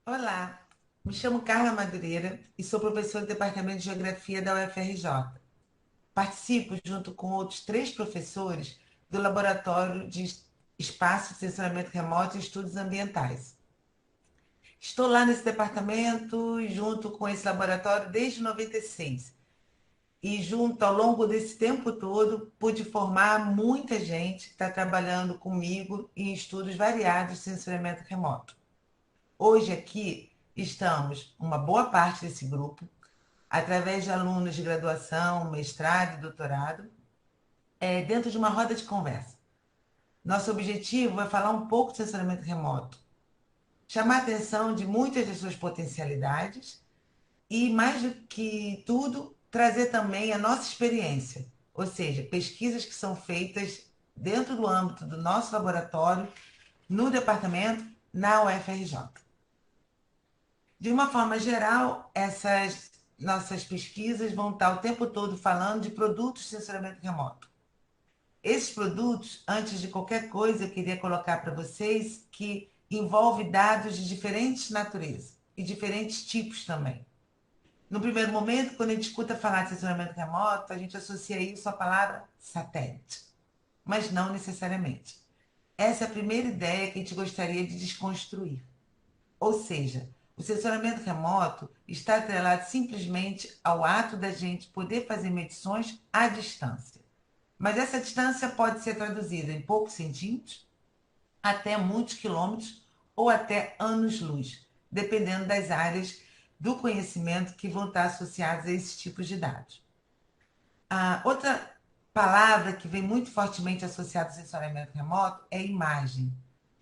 Olá, me chamo Carla Madureira e sou professora do Departamento de Geografia da UFRJ. Participo, junto com outros três professores, do Laboratório de Espaço de Sensoramento Remoto e Estudos Ambientais. Estou lá nesse departamento e junto com esse laboratório desde 96. E junto ao longo desse tempo todo, pude formar muita gente que está trabalhando comigo em estudos variados de sensoriamento remoto. Hoje aqui estamos uma boa parte desse grupo, através de alunos de graduação, mestrado e doutorado, dentro de uma roda de conversa. Nosso objetivo é falar um pouco de sensoramento remoto, chamar a atenção de muitas de suas potencialidades e, mais do que tudo, trazer também a nossa experiência, ou seja, pesquisas que são feitas dentro do âmbito do nosso laboratório, no departamento, na UFRJ. De uma forma geral, essas nossas pesquisas vão estar o tempo todo falando de produtos de sensoramento remoto. Esses produtos, antes de qualquer coisa, eu queria colocar para vocês que envolve dados de diferentes naturezas e diferentes tipos também. No primeiro momento, quando a gente escuta falar de sensoramento remoto, a gente associa isso à palavra satélite, mas não necessariamente. Essa é a primeira ideia que a gente gostaria de desconstruir. Ou seja, o sensoramento remoto está atrelado simplesmente ao ato da gente poder fazer medições à distância. Mas essa distância pode ser traduzida em poucos centímetros, até muitos quilômetros ou até anos-luz, dependendo das áreas do conhecimento que vão estar associadas a esses tipos de dados. A outra palavra que vem muito fortemente associada ao sensoriamento remoto é imagem.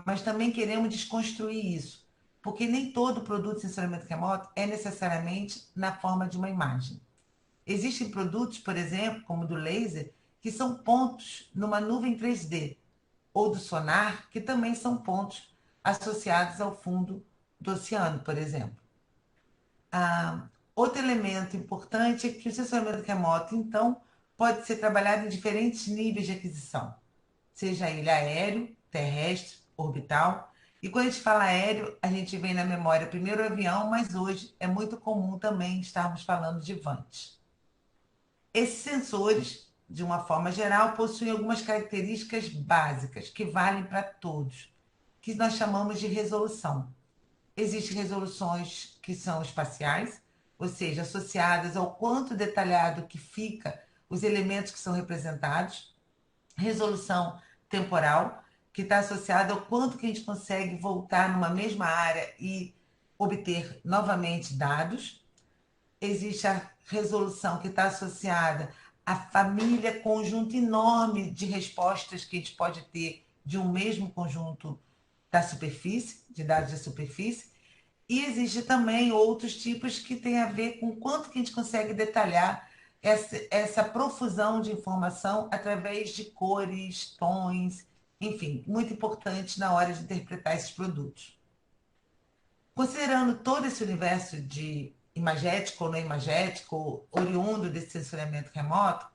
Mas também queremos desconstruir isso, porque nem todo produto de sensoriamento remoto é necessariamente na forma de uma imagem. Existem produtos, por exemplo, como o do laser, que são pontos numa nuvem 3D, ou do sonar, que também são pontos associados ao fundo do oceano, por exemplo. Outro elemento importante é que o sensoramento remoto, então, pode ser trabalhado em diferentes níveis de aquisição, seja ele aéreo, terrestre, orbital. E quando a gente fala aéreo, a gente vem na memória primeiro o avião, mas hoje é muito comum também estarmos falando de vantes. Esses sensores, de uma forma geral, possuem algumas características básicas que valem para todos, que nós chamamos de resolução. Existem resoluções que são espaciais, ou seja, associadas ao quanto detalhado que fica os elementos que são representados. Resolução temporal, que está associada ao quanto que a gente consegue voltar numa mesma área e obter novamente dados. Existe a resolução que está associada à família, conjunto enorme de respostas que a gente pode ter de um mesmo conjunto da superfície, de dados da superfície. E existe também outros tipos que têm a ver com quanto que a gente consegue detalhar essa profusão de informação através de cores, tons, enfim, muito importante na hora de interpretar esses produtos. Considerando todo esse universo de imagético ou não imagético, oriundo desse sensoriamento remoto,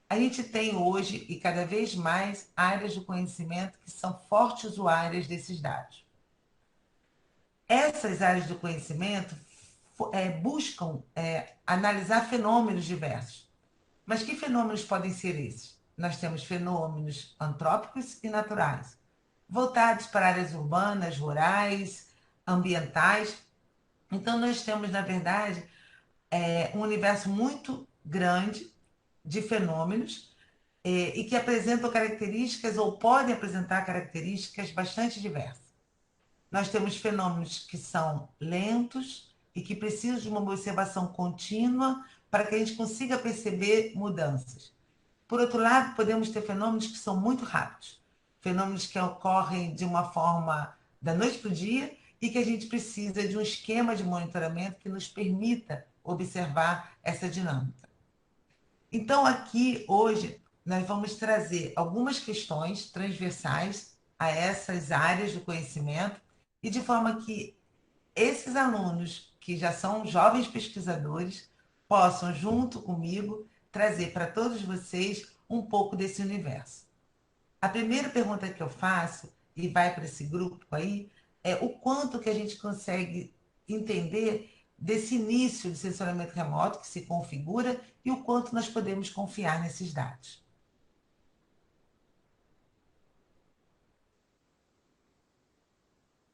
a gente tem hoje, e cada vez mais, áreas do conhecimento que são fortes usuárias desses dados. Essas áreas do conhecimento buscam analisar fenômenos diversos. Mas que fenômenos podem ser esses? Nós temos fenômenos antrópicos e naturais, voltados para áreas urbanas, rurais, ambientais. Então, nós temos, na verdade, um universo muito grande de fenômenos e que apresentam características ou podem apresentar características bastante diversas. Nós temos fenômenos que são lentos e que precisam de uma observação contínua para que a gente consiga perceber mudanças. Por outro lado, podemos ter fenômenos que são muito rápidos, fenômenos que ocorrem de uma forma da noite para o dia e que a gente precisa de um esquema de monitoramento que nos permita observar essa dinâmica. Então, aqui, hoje, nós vamos trazer algumas questões transversais a essas áreas do conhecimento e de forma que esses alunos, que já são jovens pesquisadores, possam, junto comigo, trazer para todos vocês um pouco desse universo. A primeira pergunta que eu faço, e vai para esse grupo aí, é o quanto que a gente consegue entender desse início de sensoriamento remoto que se configura e o quanto nós podemos confiar nesses dados.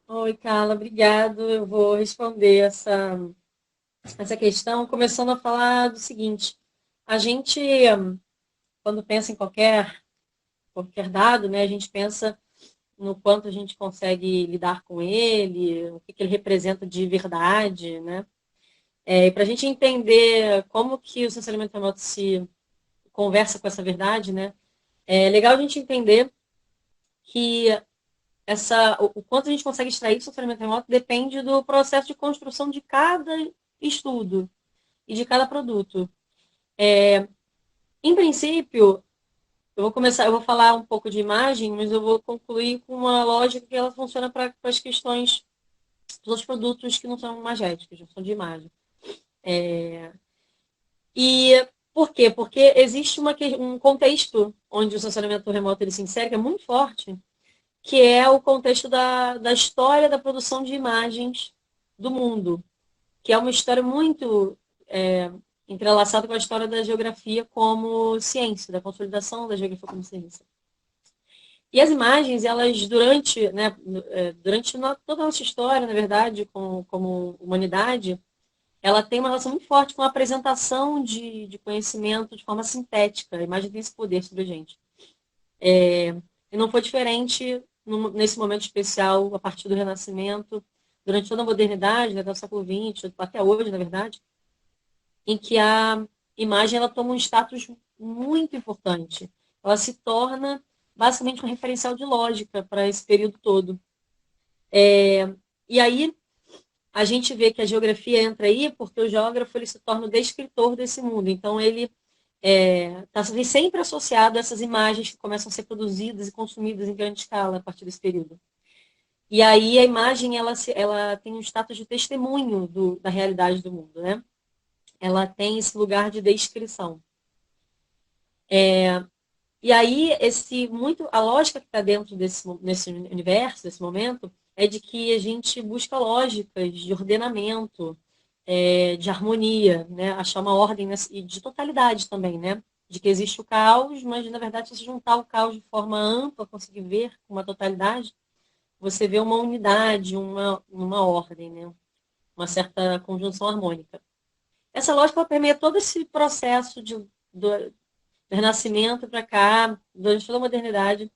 Oi, Carla, obrigado. Eu vou responder essa questão, começando a falar do seguinte: a gente, quando pensa em qualquer dado, né, a gente pensa no quanto a gente consegue lidar com ele, o que ele representa de verdade, né? E para a gente entender como que o sensoriamento remoto se conversa com essa verdade, né? É legal a gente entender que o quanto a gente consegue extrair do sensoriamento remoto depende do processo de construção de cada estudo e de cada produto. Em princípio, eu vou falar um pouco de imagem, mas eu vou concluir com uma lógica que ela funciona para as questões dos outros produtos que não são imagéticos, não são de imagem. E por quê? Porque existe um contexto onde o sensoriamento remoto ele se insere, que é muito forte, que é o contexto da história da produção de imagens do mundo, que é uma história muito entrelaçada com a história da geografia como ciência, da consolidação da geografia como ciência. E as imagens, elas durante toda a nossa história, na verdade, como humanidade, ela tem uma relação muito forte com a apresentação de conhecimento de forma sintética. A imagem tem esse poder sobre a gente. E não foi diferente nesse momento especial, a partir do Renascimento, durante toda a modernidade, né, do século XX, até hoje, na verdade, em que a imagem ela toma um status muito importante. Ela se torna basicamente um referencial de lógica para esse período todo. E aí a gente vê que a geografia entra aí porque o geógrafo ele se torna o descritor desse mundo. Então ele está sempre associado a essas imagens que começam a ser produzidas e consumidas em grande escala a partir desse período. E aí a imagem ela tem um status de testemunho da realidade do mundo, né? Ela tem esse lugar de descrição. E aí a lógica que está dentro nesse universo, desse momento, é de que a gente busca lógicas de ordenamento, de harmonia, né? Achar uma ordem e de totalidade também, né? De que existe o caos, mas na verdade se você juntar o caos de forma ampla, conseguir ver uma totalidade, você vê uma unidade, uma ordem, né? Uma certa conjunção harmônica. Essa lógica permeia todo esse processo do Renascimento para cá, durante toda a modernidade.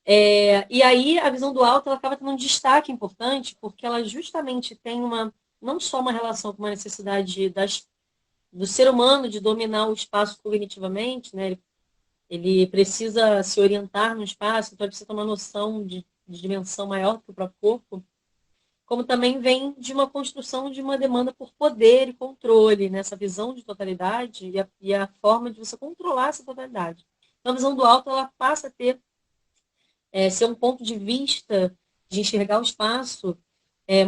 E aí a visão do alto ela acaba tendo um destaque importante, porque ela justamente tem não só uma relação com uma necessidade do ser humano de dominar o espaço cognitivamente, né? Ele precisa se orientar no espaço, então ele precisa ter uma noção de dimensão maior do que o próprio corpo, como também vem de uma construção de uma demanda por poder e controle, nessa visão de totalidade e a forma de você controlar essa totalidade. Então, a visão do alto ela passa a ser um ponto de vista de enxergar o espaço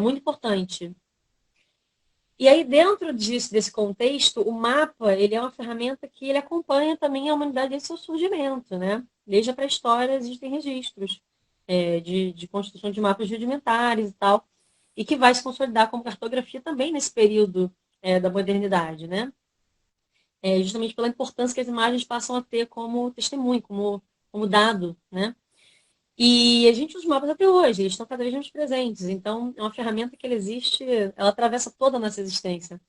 muito importante. E aí, dentro desse contexto, o mapa ele é uma ferramenta que ele acompanha também a humanidade desde seu surgimento, né? Desde a pré-história existem registros de construção de mapas rudimentares e tal, e que vai se consolidar como cartografia também nesse período da modernidade, né? Justamente pela importância que as imagens passam a ter como testemunho, como dado, né? E a gente usa os mapas até hoje, eles estão cada vez mais presentes. Então, é uma ferramenta que ela existe, ela atravessa toda a nossa existência.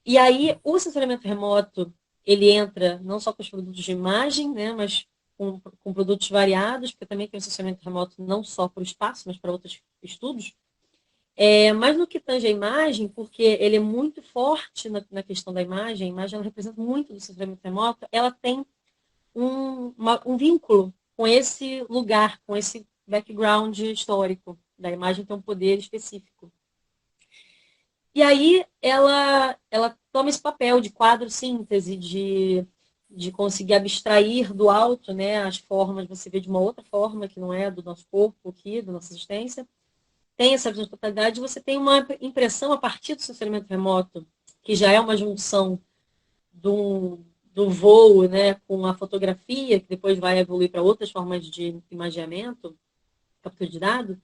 E aí, o sensoriamento remoto, ele entra não só com os produtos de imagem, né, mas com produtos variados, porque também tem o sensoriamento remoto não só para o espaço, mas para outros estudos. Mas no que tange a imagem, porque ele é muito forte na questão da imagem, a imagem ela representa muito do sensoriamento remoto, ela tem um vínculo com esse lugar, com esse background histórico da imagem, tem um poder específico. E aí ela toma esse papel de quadro-síntese, de conseguir abstrair do alto, né, as formas, você vê de uma outra forma, que não é do nosso corpo aqui, da nossa existência. Tem essa visão de totalidade, você tem uma impressão a partir do sensoriamento remoto, que já é uma junção do voo, né, com a fotografia, que depois vai evoluir para outras formas de imageamento, captura de dado,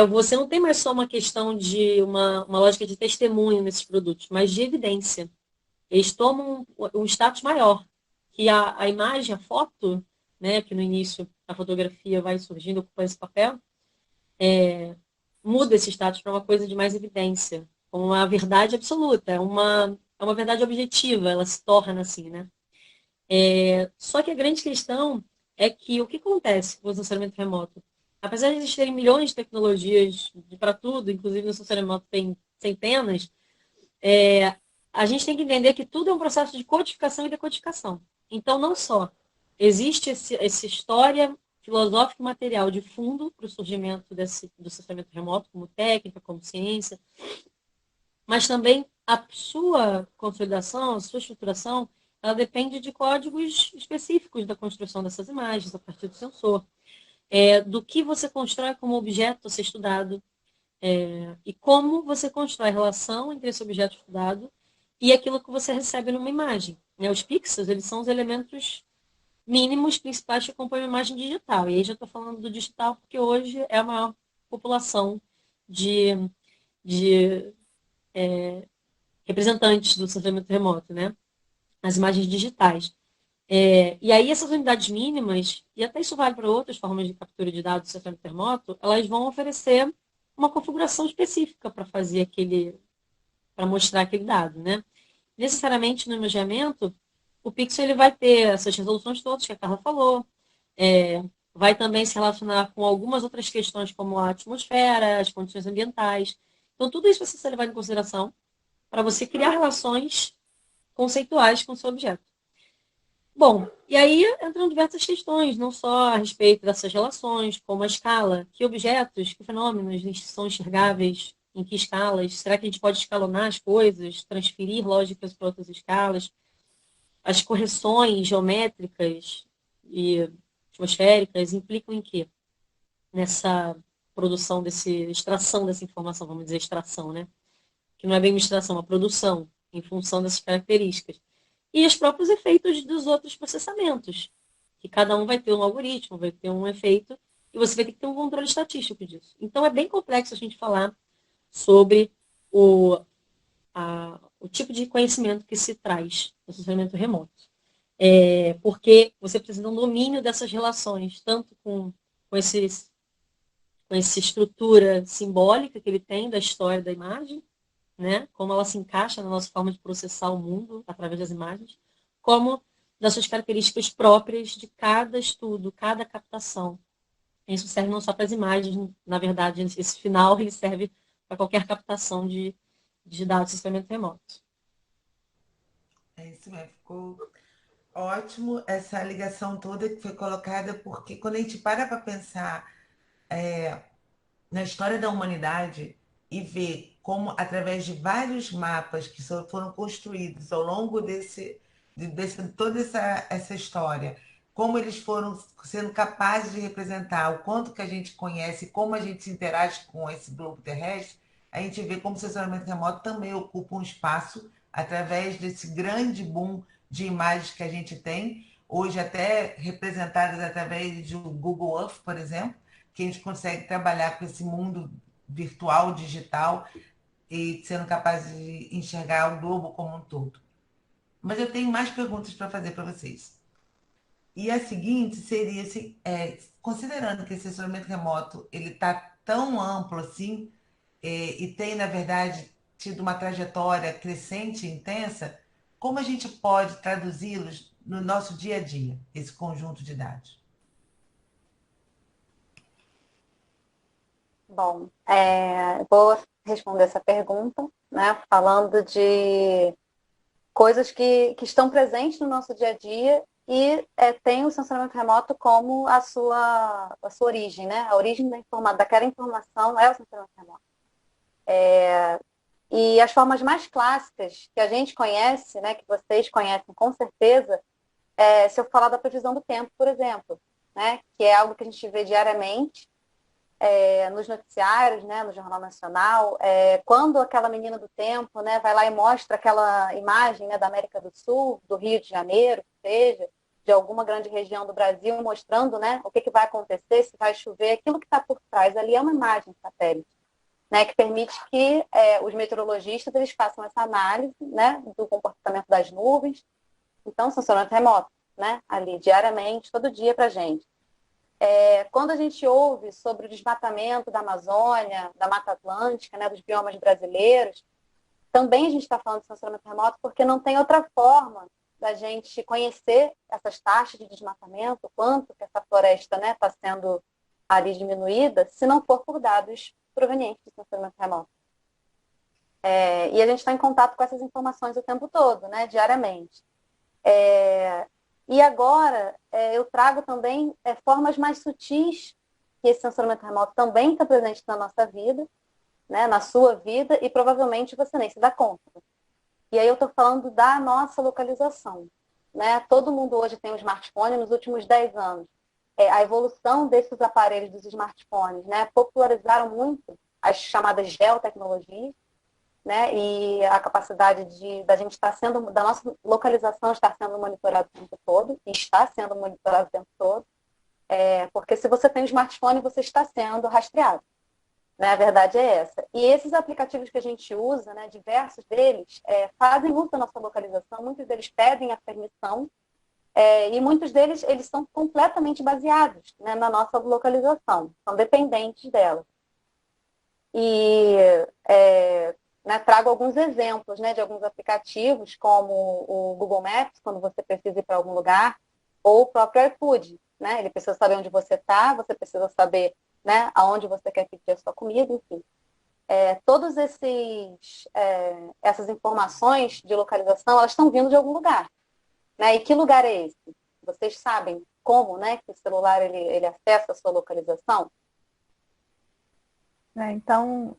Você não tem mais só uma questão de uma lógica de testemunho nesses produtos, mas de evidência. Eles tomam um status maior, que a imagem, a foto, né, que no início a fotografia vai surgindo com esse papel, muda esse status para uma coisa de mais evidência, como uma verdade absoluta, é uma verdade objetiva, ela se torna assim, né? Só que a grande questão é que o que acontece com o estacionamento remoto? Apesar de existirem milhões de tecnologias para tudo, inclusive no estacionamento remoto tem centenas, é, a gente tem que entender que tudo é um processo de codificação e decodificação. Então, não só existe essa história filosófica e material de fundo para o surgimento do estacionamento remoto, como técnica, como ciência, mas também a sua consolidação, a sua estruturação, ela depende de códigos específicos da construção dessas imagens, a partir do sensor, do que você constrói como objeto a ser estudado, e como você constrói a relação entre esse objeto estudado e aquilo que você recebe numa imagem. Né? Os pixels, eles são os elementos mínimos principais que compõem uma imagem digital. E aí já estou falando do digital porque hoje é a maior população de, de representantes do sofrimento remoto, né? As imagens digitais. E aí essas unidades mínimas, e até isso vale para outras formas de captura de dados do sofrimento remoto, elas vão oferecer uma configuração específica para fazer para mostrar aquele dado, né? Necessariamente no imageamento, o pixel ele vai ter essas resoluções todas que a Carla falou, é, vai também se relacionar com algumas outras questões como a atmosfera, as condições ambientais. Então, tudo isso precisa ser levado em consideração para você criar relações conceituais com o seu objeto. Bom, e aí entram diversas questões, não só a respeito dessas relações, como a escala, que objetos, que fenômenos são enxergáveis, em que escalas, será que a gente pode escalonar as coisas, transferir lógicas para outras escalas, as correções geométricas e atmosféricas implicam em quê? Nessa produção extração dessa informação, vamos dizer extração, né? Que não é bem uma extração, é uma produção em função dessas características. E os próprios efeitos dos outros processamentos, que cada um vai ter um algoritmo, vai ter um efeito, e você vai ter que ter um controle estatístico disso. Então, é bem complexo a gente falar sobre o tipo de conhecimento que se traz no funcionamento remoto. Porque você precisa de um domínio dessas relações, tanto com essa estrutura simbólica que ele tem da história da imagem, né? Como ela se encaixa na nossa forma de processar o mundo através das imagens, como das suas características próprias de cada estudo, cada captação. Isso serve não só para as imagens, na verdade, esse final ele serve para qualquer captação de dados de sistema remoto. É isso mesmo, ficou ótimo essa ligação toda que foi colocada, porque quando a gente para pensar na história da humanidade e ver como, através de vários mapas que foram construídos ao longo toda essa história, como eles foram sendo capazes de representar o quanto que a gente conhece, como a gente se interage com esse globo terrestre, a gente vê como o estacionamento remoto também ocupa um espaço através desse grande boom de imagens que a gente tem, hoje até representadas através de Google Earth, por exemplo, que a gente consegue trabalhar com esse mundo virtual, digital, e sendo capaz de enxergar o globo como um todo. Mas eu tenho mais perguntas para fazer para vocês. E a seguinte seria assim, considerando que esse assessoramento remoto ele está tão amplo assim, e tem, na verdade, tido uma trajetória crescente e intensa, como a gente pode traduzi-los no nosso dia a dia, esse conjunto de dados? Bom, vou responder essa pergunta, né, falando de coisas que estão presentes no nosso dia a dia e tem o sensoramento remoto como a sua origem, né? A origem daquela informação é o sensoramento remoto. E as formas mais clássicas que a gente conhece, né, que vocês conhecem com certeza, se eu falar da previsão do tempo, por exemplo, né, que é algo que a gente vê diariamente nos noticiários, né, no Jornal Nacional, quando aquela menina do tempo, né, vai lá e mostra aquela imagem, né, da América do Sul, do Rio de Janeiro, que seja, de alguma grande região do Brasil, mostrando, né, o que vai acontecer, se vai chover, aquilo que está por trás ali é uma imagem satélite, né, que permite que os meteorologistas eles façam essa análise, né, do comportamento das nuvens. Então, funcionamento remoto, né, ali diariamente, todo dia para a gente. Quando a gente ouve sobre o desmatamento da Amazônia, da Mata Atlântica, né, dos biomas brasileiros, também a gente está falando de funcionamento remoto porque não tem outra forma da gente conhecer essas taxas de desmatamento, o quanto que essa floresta está sendo ali diminuída, se não for por dados provenientes do funcionamento remoto. E a gente está em contato com essas informações o tempo todo, né, diariamente. E agora eu trago também formas mais sutis que esse sensoramento remoto também está presente na nossa vida, né, na sua vida, e provavelmente você nem se dá conta. E aí eu estou falando da nossa localização. Né? Todo mundo hoje tem um smartphone nos últimos 10 anos. A evolução desses aparelhos, dos smartphones, né, popularizaram muito as chamadas geotecnologias, né, e a capacidade da gente estar sendo, da nossa localização estar sendo monitorada o tempo todo, e está sendo monitorada o tempo todo, porque se você tem um smartphone, você está sendo rastreado. Né, a verdade é essa. E esses aplicativos que a gente usa, né, diversos deles, fazem uso da nossa localização, muitos deles pedem a permissão, e muitos deles eles são completamente baseados, né, na nossa localização, são dependentes dela. E né, trago alguns exemplos, né, de alguns aplicativos, como o Google Maps, quando você precisa ir para algum lugar, ou o próprio iFood. Né? Ele precisa saber onde você está, você precisa saber, né, aonde você quer pedir a sua comida, enfim. Todas essas informações de localização, elas estão vindo de algum lugar. Né? E que lugar é esse? Vocês sabem como, né, que o celular ele acessa a sua localização? Então,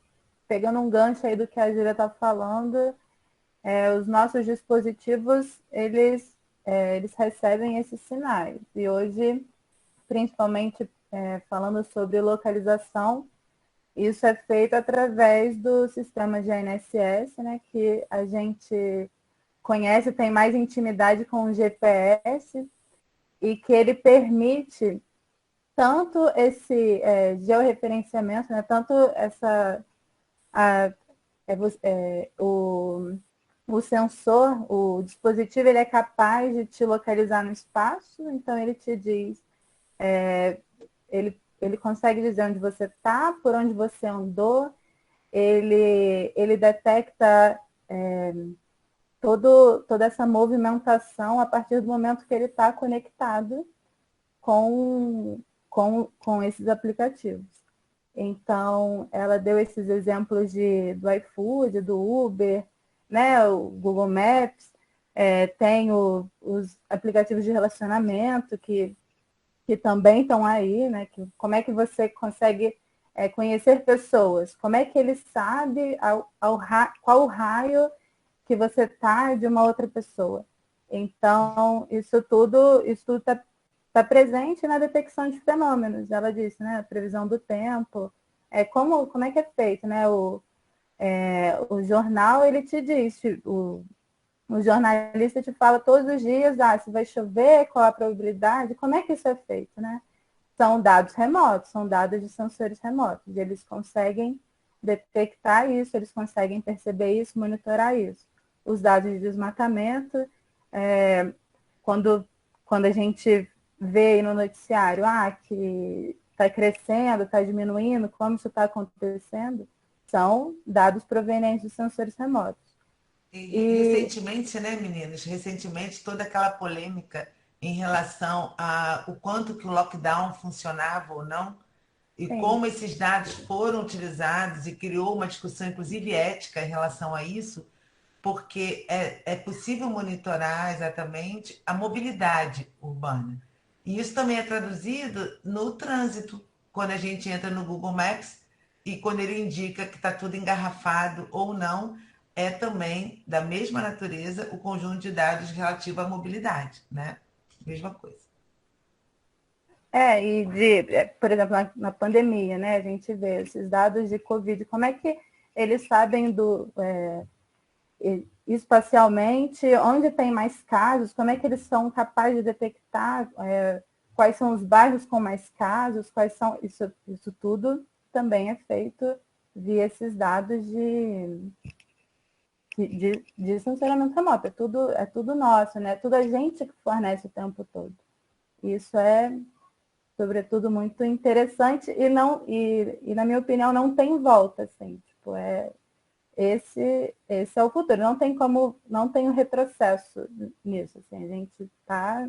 pegando um gancho aí do que a Júlia está falando, os nossos dispositivos, eles recebem esses sinais. E hoje, principalmente falando sobre localização, isso é feito através do sistema de GNSS, né, que a gente conhece, tem mais intimidade com o GPS, e que ele permite tanto esse georreferenciamento, né, tanto o sensor, o dispositivo, ele é capaz de te localizar no espaço, então ele te diz, ele consegue dizer onde você está, por onde você andou, ele detecta toda essa movimentação a partir do momento que ele está conectado com esses aplicativos. Então, ela deu esses exemplos do iFood, do Uber, né, o Google Maps, tem os aplicativos de relacionamento que também estão aí, né, como é que você consegue conhecer pessoas, como é que ele sabe qual o raio que você está de uma outra pessoa. Então, isso tudo está presente na detecção de fenômenos. Ela disse, né, a previsão do tempo, como é que é feito, né, o jornal, ele te diz, o jornalista te fala todos os dias, se vai chover, qual a probabilidade, como é que isso é feito, né? São dados remotos, são dados de sensores remotos, e eles conseguem detectar isso, eles conseguem perceber isso, monitorar isso. Os dados de desmatamento, quando a gente vê aí no noticiário que está crescendo, está diminuindo, como isso está acontecendo, são dados provenientes de sensores remotos. E recentemente, né, meninas? Recentemente, toda aquela polêmica em relação ao quanto que o lockdown funcionava ou não, e Sim. como esses dados foram utilizados, e criou uma discussão, inclusive ética, em relação a isso, porque é possível monitorar exatamente a mobilidade urbana. E isso também é traduzido no trânsito, quando a gente entra no Google Maps e quando ele indica que está tudo engarrafado ou não, é também da mesma natureza o conjunto de dados relativo à mobilidade, né? Mesma coisa. Por exemplo, na pandemia, né, a gente vê esses dados de Covid, como é que eles sabem espacialmente, onde tem mais casos, como é que eles são capazes de detectar, quais são os bairros com mais casos, quais são, isso tudo também é feito via esses dados de sensoramento remoto. É tudo nosso, né? É tudo a gente que fornece o tempo todo. Isso é, sobretudo, muito interessante e, na minha opinião, não tem volta, assim. Tipo, esse é o futuro. Não tem um retrocesso nisso. Assim, a gente está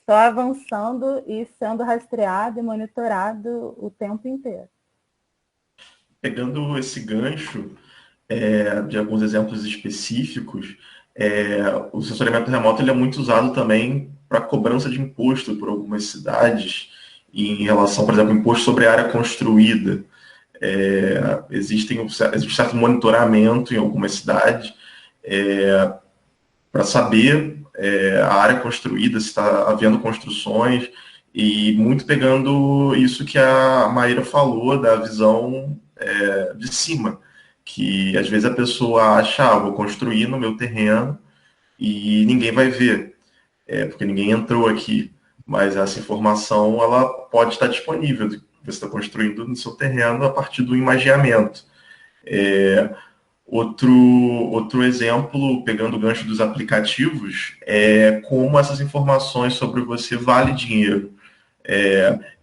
só avançando e sendo rastreado e monitorado o tempo inteiro. Pegando esse gancho de alguns exemplos específicos, o sensoriamento remoto ele é muito usado também para cobrança de imposto por algumas cidades, em relação, por exemplo, imposto sobre área construída. Existe um certo monitoramento em algumas cidades para saber a área construída, se está havendo construções, e muito pegando isso que a Maíra falou, da visão de cima, que às vezes a pessoa acha, vou construir no meu terreno e ninguém vai ver, porque ninguém entrou aqui, mas essa informação ela pode estar disponível, você está construindo no seu terreno a partir do imageamento. Outro exemplo, pegando o gancho dos aplicativos, é como essas informações sobre você vale dinheiro.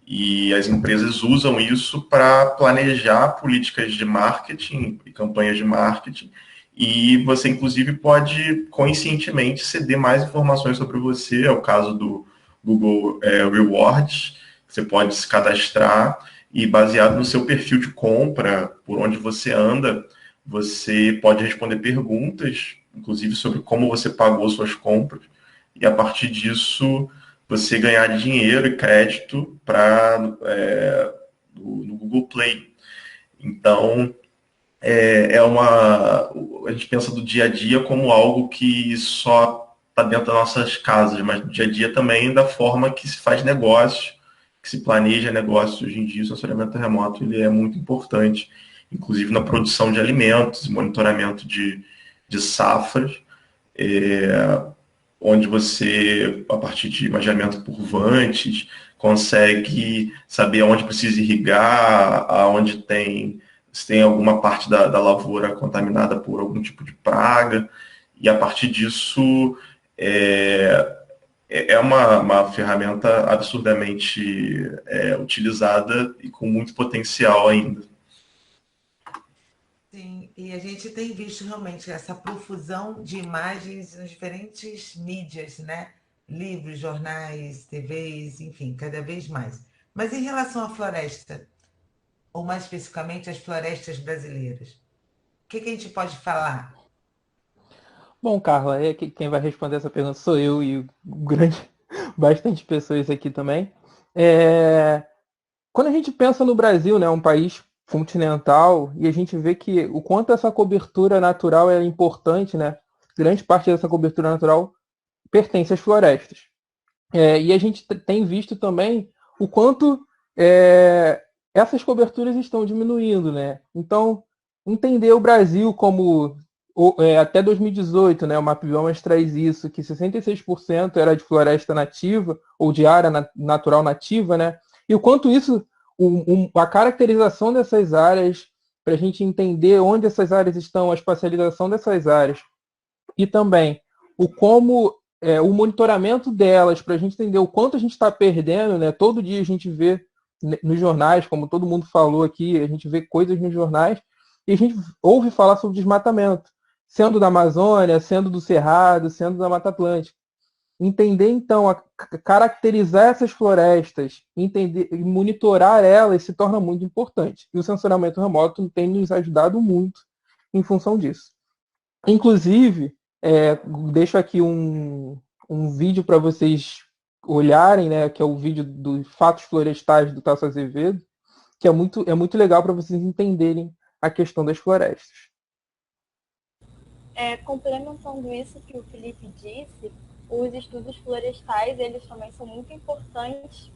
E as empresas usam isso para planejar políticas de marketing e campanhas de marketing. E você, inclusive, pode conscientemente ceder mais informações sobre você. É o caso do Google Rewards. Você pode se cadastrar e, baseado no seu perfil de compra, por onde você anda, você pode responder perguntas, inclusive sobre como você pagou suas compras, e a partir disso você ganhar dinheiro e crédito no Google Play. Então, a gente pensa do dia a dia como algo que só está dentro das nossas casas, mas no dia a dia também da forma que se faz negócio, que se planeja negócios. Hoje em dia, o sensoriamento remoto ele é muito importante, inclusive na produção de alimentos, monitoramento de safras, onde você, a partir de imaginamento por vantes, consegue saber aonde precisa irrigar, se tem alguma parte da lavoura contaminada por algum tipo de praga, e a partir disso é uma ferramenta absurdamente utilizada e com muito potencial ainda. Sim, e a gente tem visto realmente essa profusão de imagens nas diferentes mídias, né? Livros, jornais, TVs, enfim, cada vez mais. Mas em relação à floresta, ou mais especificamente às florestas brasileiras, o que a gente pode falar? Bom, Carla, quem vai responder essa pergunta sou eu e bastante pessoas aqui também. Quando a gente pensa no Brasil, né, um país continental, e a gente vê que o quanto essa cobertura natural é importante, né? Grande parte dessa cobertura natural pertence às florestas. E a gente tem visto também o quanto essas coberturas estão diminuindo, né? Então, entender o Brasil como até 2018, né, o MapBiomas traz isso, que 66% era de floresta nativa, ou de área natural nativa, né? E o quanto isso, a caracterização dessas áreas, para a gente entender onde essas áreas estão, a espacialização dessas áreas, e também o monitoramento delas, para a gente entender o quanto a gente está perdendo, né? Todo dia a gente vê nos jornais, como todo mundo falou aqui, a gente vê coisas nos jornais, e a gente ouve falar sobre desmatamento, sendo da Amazônia, sendo do Cerrado, sendo da Mata Atlântica. Entender, então, caracterizar essas florestas, entender e monitorar elas se torna muito importante. E o sensoramento remoto tem nos ajudado muito em função disso. Inclusive, deixo aqui um vídeo para vocês olharem, né, que é o vídeo dos Fatos Florestais do Tasso Azevedo, que é muito legal para vocês entenderem a questão das florestas. Complementando isso que o Felipe disse, os estudos florestais, eles também são muito importantes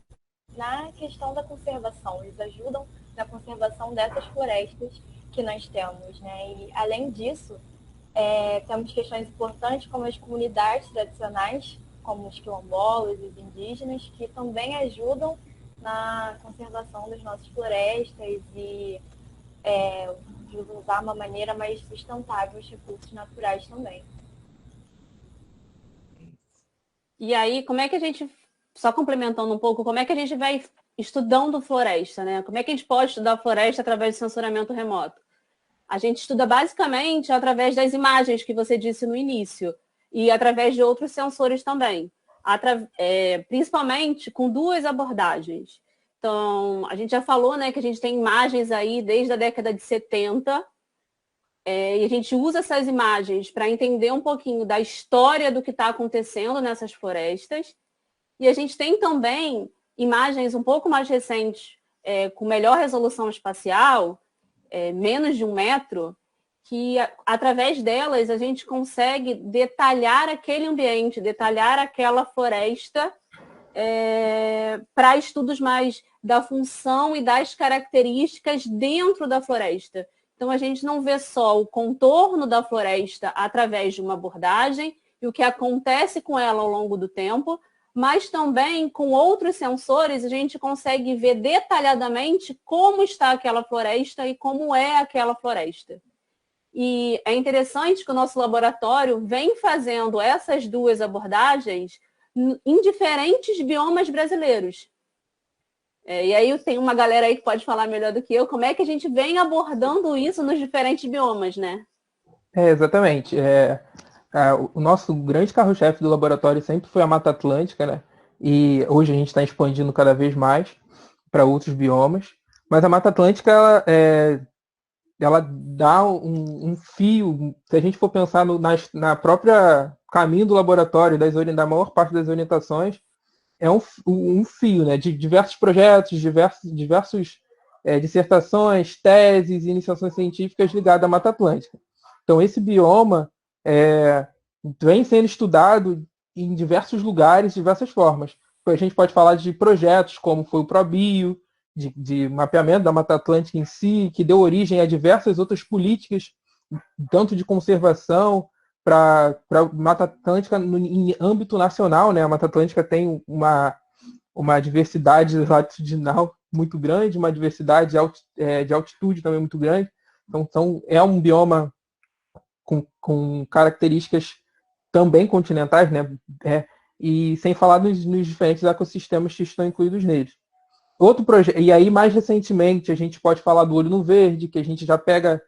na questão da conservação. Eles ajudam na conservação dessas florestas que nós temos, né? E, além disso, Temos questões importantes como as comunidades tradicionais, como os quilombolas e os indígenas, que também ajudam na conservação das nossas florestas e de usar uma maneira mais sustentável os recursos naturais também. E aí, como é que a gente, só complementando um pouco, como é que a gente vai estudando floresta, né? Como é que a gente pode estudar floresta através de sensoramento remoto? A gente estuda basicamente através das imagens que você disse no início e através de outros sensores também, principalmente com duas abordagens. Então, a gente já falou, né, que a gente tem imagens aí desde a década de 70, e a gente usa essas imagens para entender um pouquinho da história do que está acontecendo nessas florestas. E a gente tem também imagens um pouco mais recentes, com melhor resolução espacial, menos de 1 metro, que através delas a gente consegue detalhar aquele ambiente, detalhar aquela floresta, para estudos mais da função e das características dentro da floresta. Então, a gente não vê só o contorno da floresta através de uma abordagem e o que acontece com ela ao longo do tempo, mas também com outros sensores a gente consegue ver detalhadamente como está aquela floresta e como é aquela floresta. E é interessante que o nosso laboratório vem fazendo essas duas abordagens em diferentes biomas brasileiros. E aí tem uma galera aí que pode falar melhor do que eu, como é que a gente vem abordando isso nos diferentes biomas, né? Exatamente. O nosso grande carro-chefe do laboratório sempre foi a Mata Atlântica, né? E hoje a gente está expandindo cada vez mais para outros biomas. Mas a Mata Atlântica, ela dá um fio, se a gente for pensar na própria caminho do laboratório, da maior parte das orientações, é um fio, né, de diversos projetos, diversos dissertações, teses, iniciações científicas ligadas à Mata Atlântica. Então, esse bioma vem sendo estudado em diversos lugares, de diversas formas. A gente pode falar de projetos como foi o ProBio, de mapeamento da Mata Atlântica em si, que deu origem a diversas outras políticas, tanto de conservação para Mata Atlântica em âmbito nacional, né? A Mata Atlântica tem uma diversidade latitudinal muito grande, uma diversidade de altitude também muito grande. Então é um bioma com características também continentais, né? E sem falar nos diferentes ecossistemas que estão incluídos neles. Outro projeto, e aí mais recentemente a gente pode falar do Olho no Verde, que a gente já pega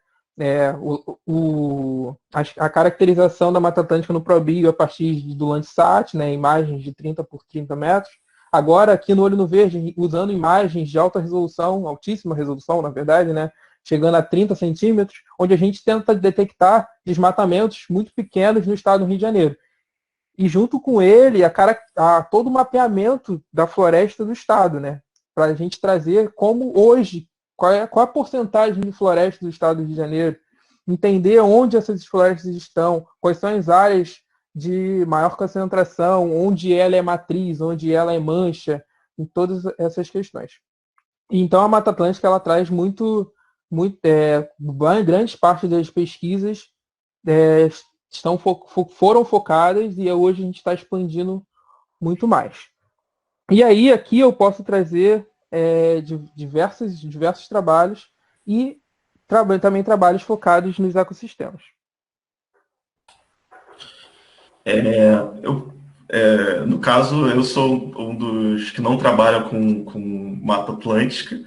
a caracterização da Mata Atlântica no ProBio a partir do Landsat, né, imagens de 30 por 30 metros. Agora, aqui no Olho no Verde, usando imagens de alta resolução, altíssima resolução, na verdade, né, chegando a 30 centímetros, onde a gente tenta detectar desmatamentos muito pequenos no estado do Rio de Janeiro. E junto com ele, todo o mapeamento da floresta do estado, né, para a gente trazer como hoje, qual a porcentagem de floresta do estado do Rio de Janeiro, entender onde essas florestas estão, quais são as áreas de maior concentração, onde ela é matriz, onde ela é mancha, em todas essas questões. Então a Mata Atlântica ela traz grandes partes das pesquisas foram focadas e hoje a gente está expandindo muito mais. E aí aqui eu posso trazer diversos trabalhos e também trabalhos focados nos ecossistemas. No caso, eu sou um dos que não trabalha com Mata Atlântica,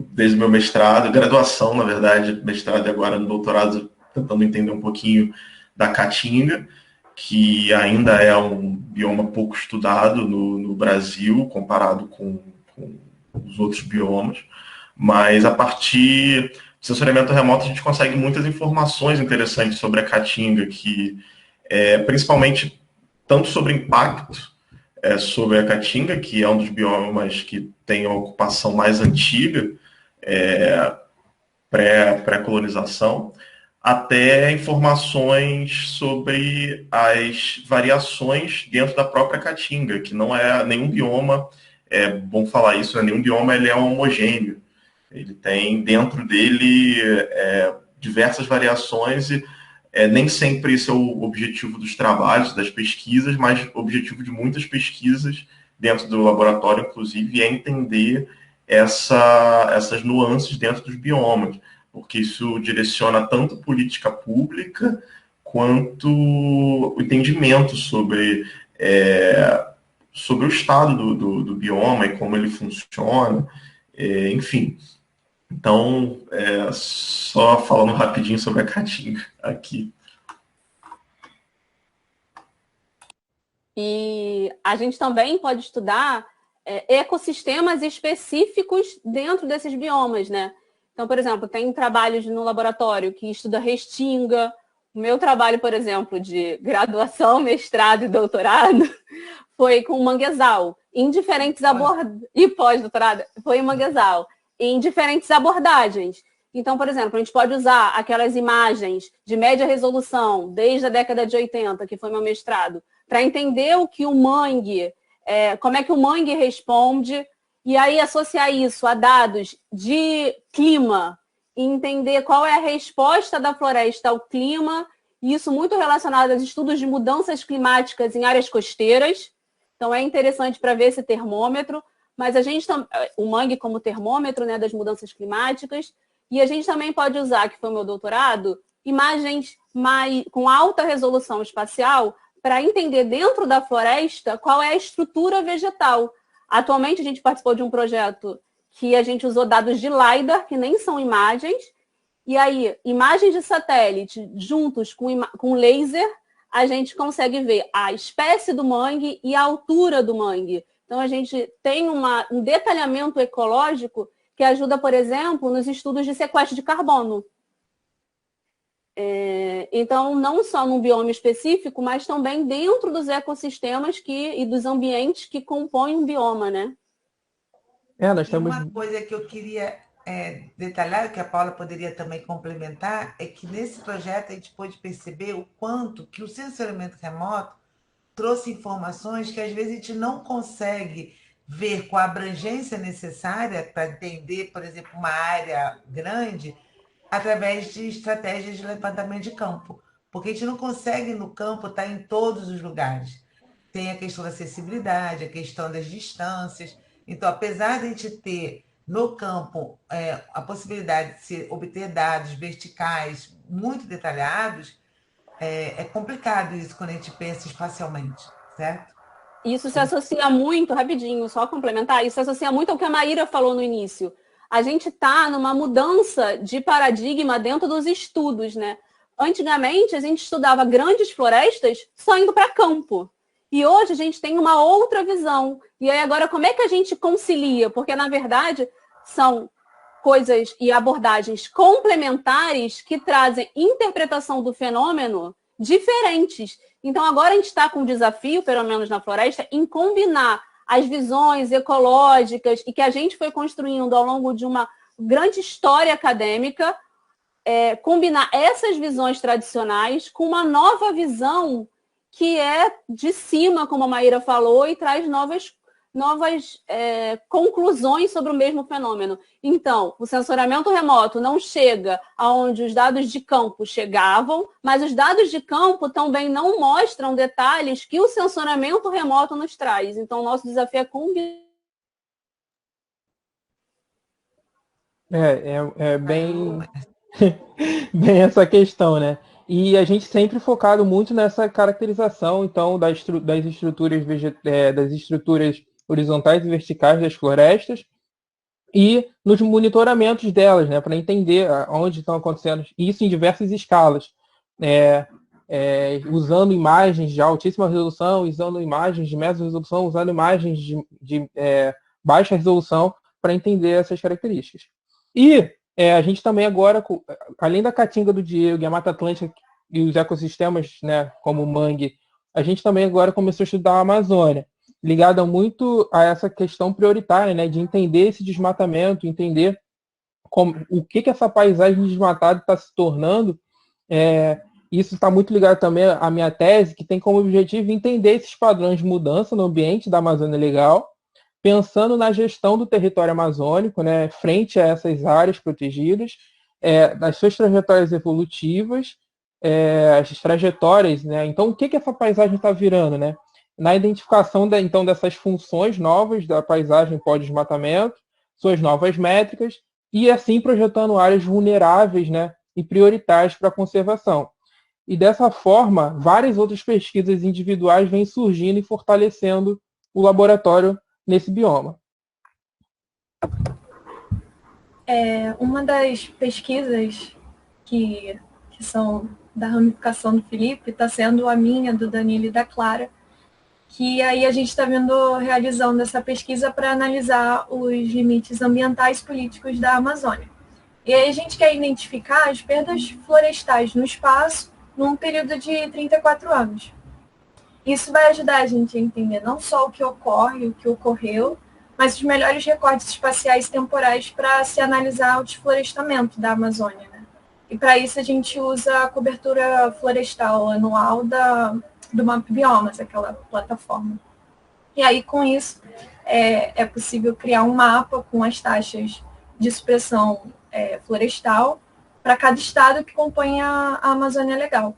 desde meu mestrado, graduação, na verdade, mestrado e agora no doutorado, tentando entender um pouquinho da Caatinga, que ainda é um bioma pouco estudado no Brasil, comparado com os outros biomas, mas a partir do sensoriamento remoto a gente consegue muitas informações interessantes sobre a Caatinga, que principalmente tanto sobre impacto sobre a Caatinga, que é um dos biomas que tem a ocupação mais antiga, pré-colonização, até informações sobre as variações dentro da própria Caatinga, que não é nenhum bioma, é bom falar isso, nenhum bioma ele é homogêneo. Ele tem dentro dele diversas variações e nem sempre esse é o objetivo dos trabalhos, das pesquisas, mas o objetivo de muitas pesquisas dentro do laboratório, inclusive, é entender essas nuances dentro dos biomas, porque isso direciona tanto política pública quanto o entendimento sobre o estado do bioma e como ele funciona, enfim. Então, só falando rapidinho sobre a caatinga aqui. E a gente também pode estudar ecossistemas específicos dentro desses biomas, né? Então, por exemplo, tem trabalhos no laboratório que estuda restinga. O meu trabalho, por exemplo, de graduação, mestrado e doutorado foi com manguezal, em diferentes abordagens, e pós-doutorado, foi em manguezal, em diferentes abordagens. Então, por exemplo, a gente pode usar aquelas imagens de média resolução, desde a década de 80, que foi meu mestrado, para entender o que o mangue, como é que o mangue responde, e aí associar isso a dados de clima, e entender qual é a resposta da floresta ao clima, e isso muito relacionado aos estudos de mudanças climáticas em áreas costeiras. Então é interessante para ver esse termômetro, mas o mangue como termômetro, né, das mudanças climáticas, e a gente também pode usar, que foi o meu doutorado, imagens com alta resolução espacial para entender dentro da floresta qual é a estrutura vegetal. Atualmente a gente participou de um projeto que a gente usou dados de LiDAR, que nem são imagens, e aí imagens de satélite juntos com laser, a gente consegue ver a espécie do mangue e a altura do mangue. Então a gente tem um detalhamento ecológico que ajuda, por exemplo, nos estudos de sequestro de carbono. Então, não só num bioma específico, mas também dentro dos ecossistemas e dos ambientes que compõem um bioma, né? Nós temos... Uma coisa que eu queria detalhar, que a Paula poderia também complementar, é que nesse projeto a gente pôde perceber o quanto que o sensoriamento remoto trouxe informações que às vezes a gente não consegue ver com a abrangência necessária para entender, por exemplo, uma área grande, através de estratégias de levantamento de campo. Porque a gente não consegue, no campo, estar em todos os lugares. Tem a questão da acessibilidade, a questão das distâncias. Então, apesar de a gente ter no campo a possibilidade de se obter dados verticais muito detalhados, é complicado isso quando a gente pensa espacialmente, certo? Isso se associa muito, rapidinho, só complementar, isso se associa muito ao que a Maíra falou no início. A gente está numa mudança de paradigma dentro dos estudos, né? Antigamente, a gente estudava grandes florestas só indo para campo. E hoje a gente tem uma outra visão. E aí agora, como é que a gente concilia? Porque, na verdade, são coisas e abordagens complementares que trazem interpretação do fenômeno diferentes. Então, agora a gente está com um desafio, pelo menos na floresta, em combinar as visões ecológicas e que a gente foi construindo ao longo de uma grande história acadêmica, combinar essas visões tradicionais com uma nova visão que é de cima, como a Maíra falou, e traz novas conclusões sobre o mesmo fenômeno. Então, o sensoriamento remoto não chega aonde os dados de campo chegavam, mas os dados de campo também não mostram detalhes que o sensoriamento remoto nos traz. Então, o nosso desafio é combinar. Bem essa questão, né? E a gente sempre focado muito nessa caracterização, então, das estruturas horizontais e verticais das florestas e nos monitoramentos delas, né, para entender onde estão acontecendo isso em diversas escalas, usando imagens de altíssima resolução, usando imagens de média resolução, usando imagens de baixa resolução para entender essas características. E a gente também agora, além da Caatinga do Diego e a Mata Atlântica e os ecossistemas, né, como o mangue, a gente também agora começou a estudar a Amazônia, ligada muito a essa questão prioritária, né, de entender esse desmatamento, entender o que essa paisagem desmatada está se tornando. Isso está muito ligado também à minha tese, que tem como objetivo entender esses padrões de mudança no ambiente da Amazônia Legal, pensando na gestão do território amazônico, né, frente a essas áreas protegidas, das suas trajetórias evolutivas, as trajetórias, né? Então, o que essa paisagem está virando, né? Na identificação, então, dessas funções novas da paisagem pós-desmatamento, suas novas métricas, e assim projetando áreas vulneráveis, né, e prioritárias para a conservação. E dessa forma, várias outras pesquisas individuais vêm surgindo e fortalecendo o laboratório nesse bioma. Uma das pesquisas que são da ramificação do Felipe está sendo a minha, do Danilo e da Clara, que aí a gente está realizando essa pesquisa para analisar os limites ambientais e políticos da Amazônia. E aí a gente quer identificar as perdas florestais no espaço num período de 34 anos. Isso vai ajudar a gente a entender não só o que ocorre, o que ocorreu, mas os melhores recortes espaciais e temporais para se analisar o desflorestamento da Amazônia, né? E para isso a gente usa a cobertura florestal anual do Map Biomas, aquela plataforma. E aí, com isso, é possível criar um mapa com as taxas de supressão florestal para cada estado que compõe a Amazônia Legal.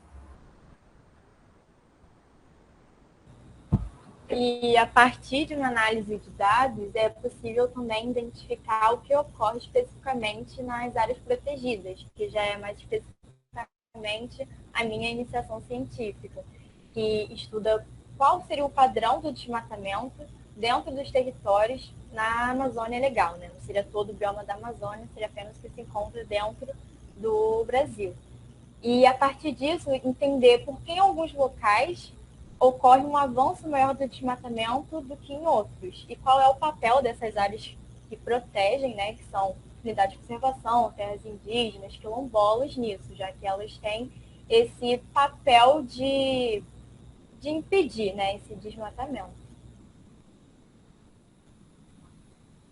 E a partir de uma análise de dados, é possível também identificar o que ocorre especificamente nas áreas protegidas, que já é mais especificamente a minha iniciação científica, que estuda qual seria o padrão do desmatamento dentro dos territórios na Amazônia Legal, né? Não seria todo o bioma da Amazônia, seria apenas o que se encontra dentro do Brasil. E, a partir disso, entender por que em alguns locais ocorre um avanço maior do desmatamento do que em outros. E qual é o papel dessas áreas que protegem, né, que são unidades de conservação, terras indígenas, quilombolas nisso, já que elas têm esse papel de impedir, né, esse desmatamento.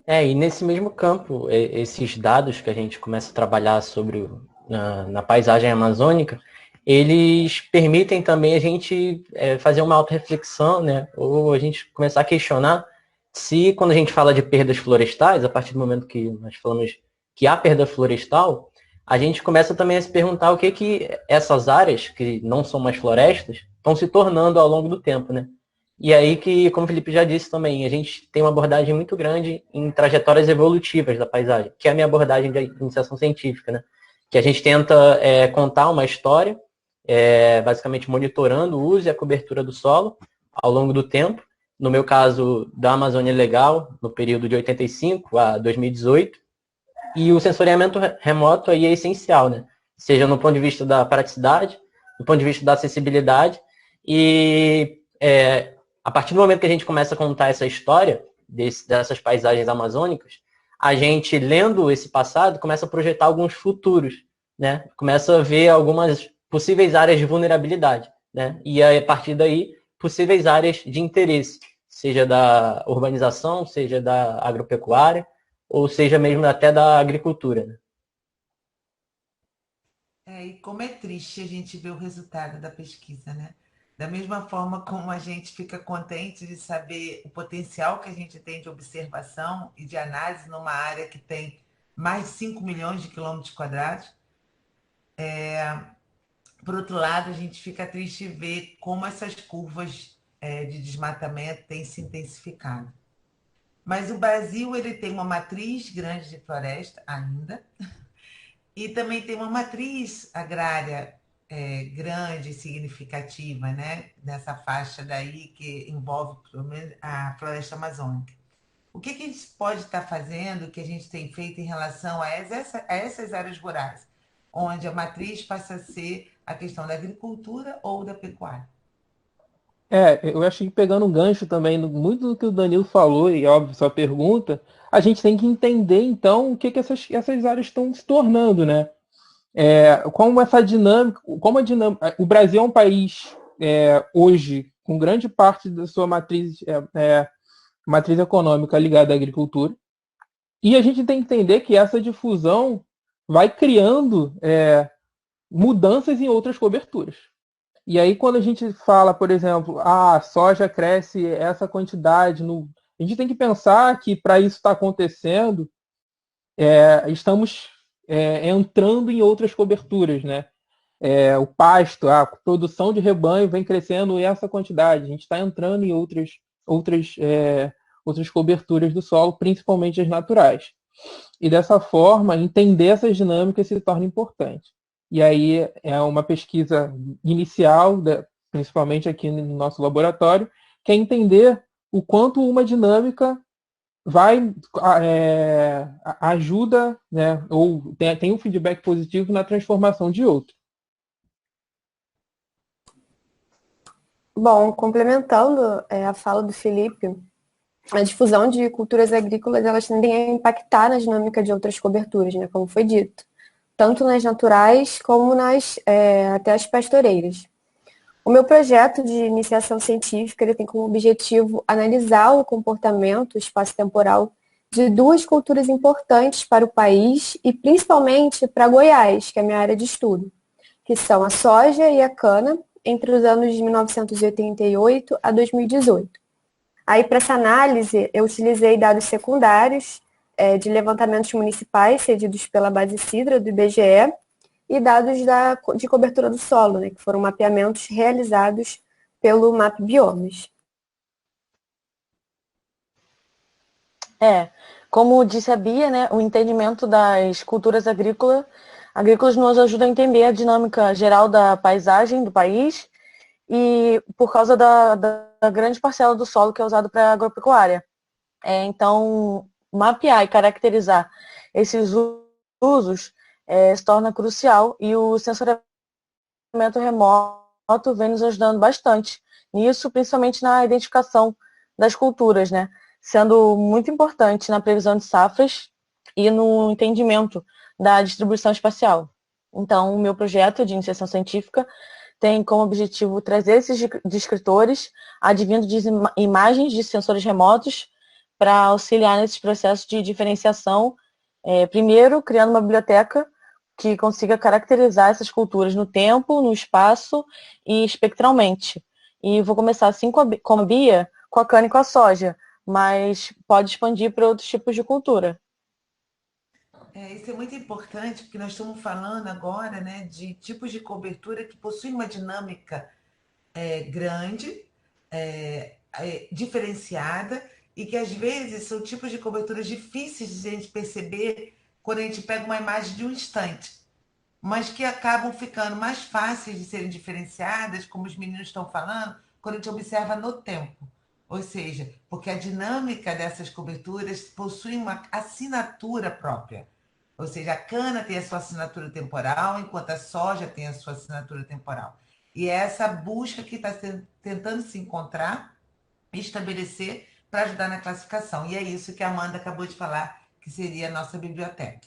E nesse mesmo campo, esses dados que a gente começa a trabalhar sobre na paisagem amazônica, eles permitem também a gente fazer uma autorreflexão, né? Ou a gente começar a questionar se, quando a gente fala de perdas florestais, a partir do momento que nós falamos que há perda florestal, a gente começa também a se perguntar o que essas áreas, que não são mais florestas, estão se tornando ao longo do tempo, né? E aí que, como o Felipe já disse também, a gente tem uma abordagem muito grande em trajetórias evolutivas da paisagem, que é a minha abordagem de iniciação científica, né? Que a gente tenta contar uma história, basicamente monitorando o uso e a cobertura do solo ao longo do tempo. No meu caso, da Amazônia Legal, no período de 85 a 2018. E o sensoriamento remoto aí é essencial, né? Seja no ponto de vista da praticidade, do ponto de vista da acessibilidade. E a partir do momento que a gente começa a contar essa história dessas paisagens amazônicas, a gente, lendo esse passado, começa a projetar alguns futuros, né? Começa a ver algumas possíveis áreas de vulnerabilidade, né? E aí, a partir daí, possíveis áreas de interesse, seja da urbanização, seja da agropecuária, ou seja mesmo até da agricultura, né? E como é triste a gente ver o resultado da pesquisa, né? Da mesma forma como a gente fica contente de saber o potencial que a gente tem de observação e de análise numa área que tem mais de 5 milhões de quilômetros quadrados, por outro lado, a gente fica triste de ver como essas curvas de desmatamento têm se intensificado. Mas o Brasil ele tem uma matriz grande de floresta ainda, e também tem uma matriz agrária grande e significativa, né? Nessa faixa daí que envolve pelo menos a floresta amazônica. O que a gente pode estar fazendo, o que a gente tem feito em relação a essas áreas rurais, onde a matriz passa a ser a questão da agricultura ou da pecuária? Eu acho que pegando um gancho também, muito do que o Danilo falou, e óbvio, sua pergunta, a gente tem que entender, então, o que essas áreas estão se tornando, né? Como essa dinâmica, o Brasil é um país, hoje, com grande parte da sua matriz econômica ligada à agricultura, e a gente tem que entender que essa difusão vai criando mudanças em outras coberturas. E aí, quando a gente fala, por exemplo, a soja cresce essa quantidade, a gente tem que pensar que, para isso estar acontecendo, estamos entrando em outras coberturas, né? O pasto, a produção de rebanho vem crescendo em essa quantidade. A gente está entrando em outras coberturas do solo, principalmente as naturais. E dessa forma, entender essas dinâmicas se torna importante. E aí é uma pesquisa inicial, principalmente aqui no nosso laboratório, que é entender o quanto uma dinâmica ajuda, né, ou tem um feedback positivo na transformação de outro. Bom, complementando a fala do Felipe, a difusão de culturas agrícolas, elas tendem a impactar na dinâmica de outras coberturas, né, como foi dito, tanto nas naturais como até as pastoreiras. O meu projeto de iniciação científica ele tem como objetivo analisar o comportamento espaço-temporal de duas culturas importantes para o país e principalmente para Goiás, que é a minha área de estudo, que são a soja e a cana, entre os anos de 1988 a 2018. Aí, para essa análise, eu utilizei dados secundários de levantamentos municipais cedidos pela Base Cidra, do IBGE, e dados de cobertura do solo, né, que foram mapeamentos realizados pelo MAP Biomas. Como disse a Bia, né, o entendimento das culturas agrícolas nos ajuda a entender a dinâmica geral da paisagem do país e por causa da grande parcela do solo que é usado para agropecuária. Então, mapear e caracterizar esses usos se torna crucial e o sensoriamento remoto vem nos ajudando bastante nisso, principalmente na identificação das culturas, né? Sendo muito importante na previsão de safras e no entendimento da distribuição espacial. Então, o meu projeto de iniciação científica tem como objetivo trazer esses descritores advindo de imagens de sensores remotos para auxiliar nesses processos de diferenciação, primeiro criando uma biblioteca que consiga caracterizar essas culturas no tempo, no espaço e espectralmente. E vou começar assim com a Bia, com a cana e com a soja, mas pode expandir para outros tipos de cultura. Isso é muito importante, porque nós estamos falando agora, né, de tipos de cobertura que possuem uma dinâmica grande, diferenciada, e que às vezes são tipos de coberturas difíceis de a gente perceber quando a gente pega uma imagem de um instante, mas que acabam ficando mais fáceis de serem diferenciadas, como os meninos estão falando, quando a gente observa no tempo. Ou seja, porque a dinâmica dessas coberturas possui uma assinatura própria. Ou seja, a cana tem a sua assinatura temporal, enquanto a soja tem a sua assinatura temporal. E é essa busca que está tentando se encontrar e estabelecer para ajudar na classificação. E é isso que a Amanda acabou de falar, que seria a nossa biblioteca.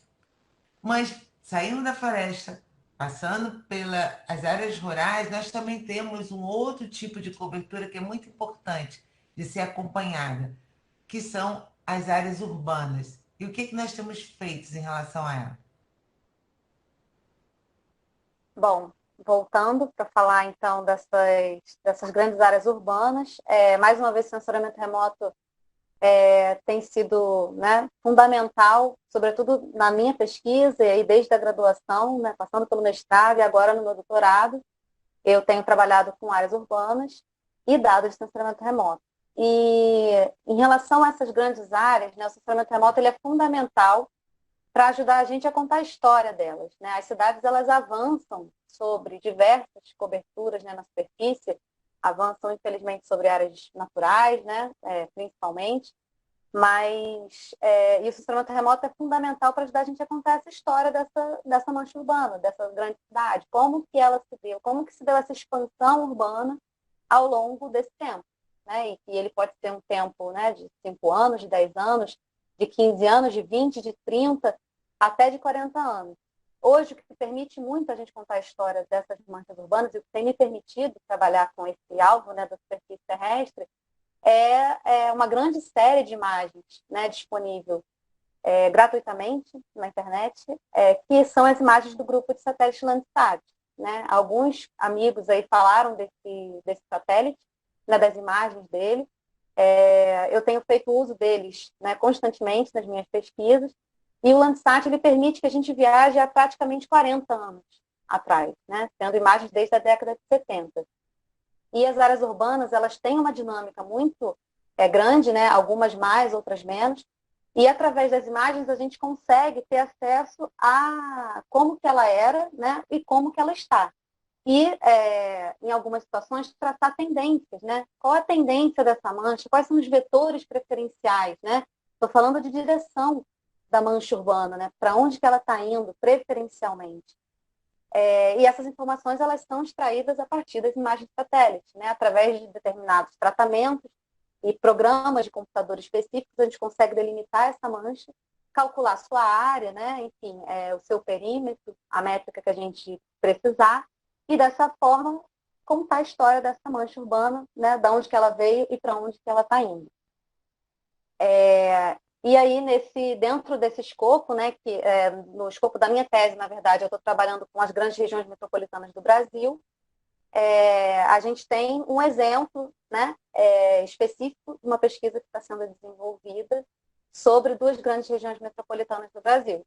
Mas, saindo da floresta, passando pelas áreas rurais, nós também temos um outro tipo de cobertura que é muito importante de ser acompanhada, que são as áreas urbanas. E o que nós temos feito em relação a ela? Bom, voltando para falar então dessas grandes áreas urbanas, mais uma vez o sensoriamento remoto tem sido, né, fundamental, sobretudo na minha pesquisa, e aí desde a graduação, né, passando pelo mestrado e agora no meu doutorado, eu tenho trabalhado com áreas urbanas e dados de sensoriamento remoto. E em relação a essas grandes áreas, né, o sensoriamento remoto ele é fundamental para ajudar a gente a contar a história delas, né? As cidades elas avançam sobre diversas coberturas, né, na superfície, avançam infelizmente sobre áreas naturais, né, principalmente, mas e o sensoriamento remoto é fundamental para ajudar a gente a contar essa história dessa mancha urbana, dessa grande cidade, como que ela se deu, como que se deu essa expansão urbana ao longo desse tempo. Né, e que ele pode ter um tempo, né, de 5 anos, de 10 anos, de 15 anos, de 20, de 30, até de 40 anos. Hoje, o que permite muito a gente contar a história dessas manchas urbanas, e o que tem me permitido trabalhar com esse alvo, né, da superfície terrestre, é uma grande série de imagens, né, disponível gratuitamente na internet, que são as imagens do grupo de satélite Landsat. Né? Alguns amigos aí falaram desse satélite, né, das imagens dele. Eu tenho feito uso deles, né, constantemente nas minhas pesquisas. E o Landsat ele permite que a gente viaje há praticamente 40 anos atrás, né? Tendo imagens desde a década de 70. E as áreas urbanas, elas têm uma dinâmica muito grande, né? Algumas mais, outras menos. E através das imagens a gente consegue ter acesso a como que ela era, né? E como que ela está. E, em algumas situações, traçar tendências, né? Qual a tendência dessa mancha? Quais são os vetores preferenciais, né? Estou falando de direção da mancha urbana, né? Para onde que ela está indo, preferencialmente. E essas informações, elas são extraídas a partir das imagens satélites, né? Através de determinados tratamentos e programas de computador específicos, a gente consegue delimitar essa mancha, calcular sua área, né? Enfim, o seu perímetro, a métrica que a gente precisar, e dessa forma contar a história dessa mancha urbana, né? Da onde que ela veio e para onde que ela está indo. E aí, dentro desse escopo, né, no escopo da minha tese, na verdade, eu estou trabalhando com as grandes regiões metropolitanas do Brasil, a gente tem um exemplo, né, específico de uma pesquisa que está sendo desenvolvida sobre 2 grandes regiões metropolitanas do Brasil.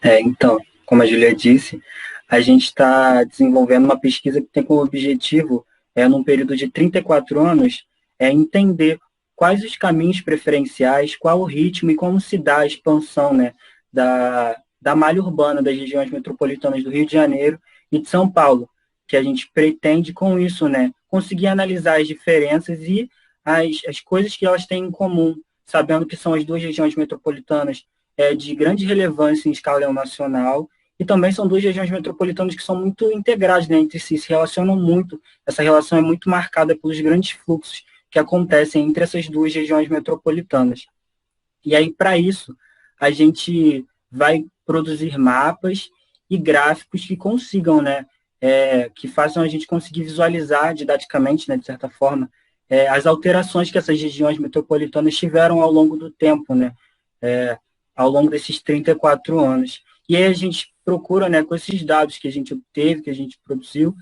Então, como a Julia disse, a gente está desenvolvendo uma pesquisa que tem como objetivo, num período de 34 anos, entender quais os caminhos preferenciais, qual o ritmo e como se dá a expansão, né, da malha urbana das regiões metropolitanas do Rio de Janeiro e de São Paulo, que a gente pretende com isso, né, conseguir analisar as diferenças e as coisas que elas têm em comum, sabendo que são as 2 regiões metropolitanas de grande relevância em escala nacional, e também são 2 regiões metropolitanas que são muito integradas, né, entre si, se relacionam muito. Essa relação é muito marcada pelos grandes fluxos que acontecem entre essas 2 regiões metropolitanas. E aí, para isso, a gente vai produzir mapas e gráficos que consigam, né, que façam a gente conseguir visualizar didaticamente, né, de certa forma, as alterações que essas regiões metropolitanas tiveram ao longo do tempo, né, ao longo desses 34 anos. E aí a gente procura, né, com esses dados que a gente obteve, que a gente produziu,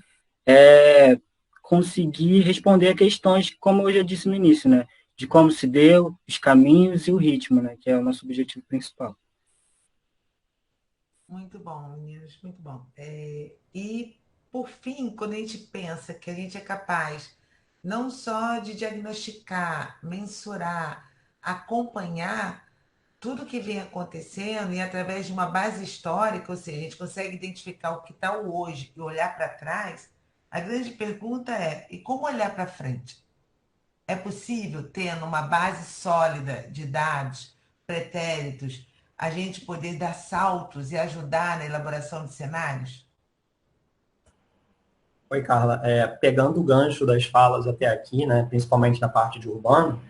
conseguir responder a questões, como eu já disse no início, né, de como se deu, os caminhos e o ritmo, né, que é o nosso objetivo principal. Muito bom, meninos, muito bom. E, por fim, quando a gente pensa que a gente é capaz não só de diagnosticar, mensurar, acompanhar tudo que vem acontecendo e através de uma base histórica, ou seja, a gente consegue identificar o que está hoje e olhar para trás, a grande pergunta e como olhar para frente? É possível, tendo uma base sólida de dados, pretéritos, a gente poder dar saltos e ajudar na elaboração de cenários? Oi, Carla. Pegando o gancho das falas até aqui, né, principalmente na parte de urbano,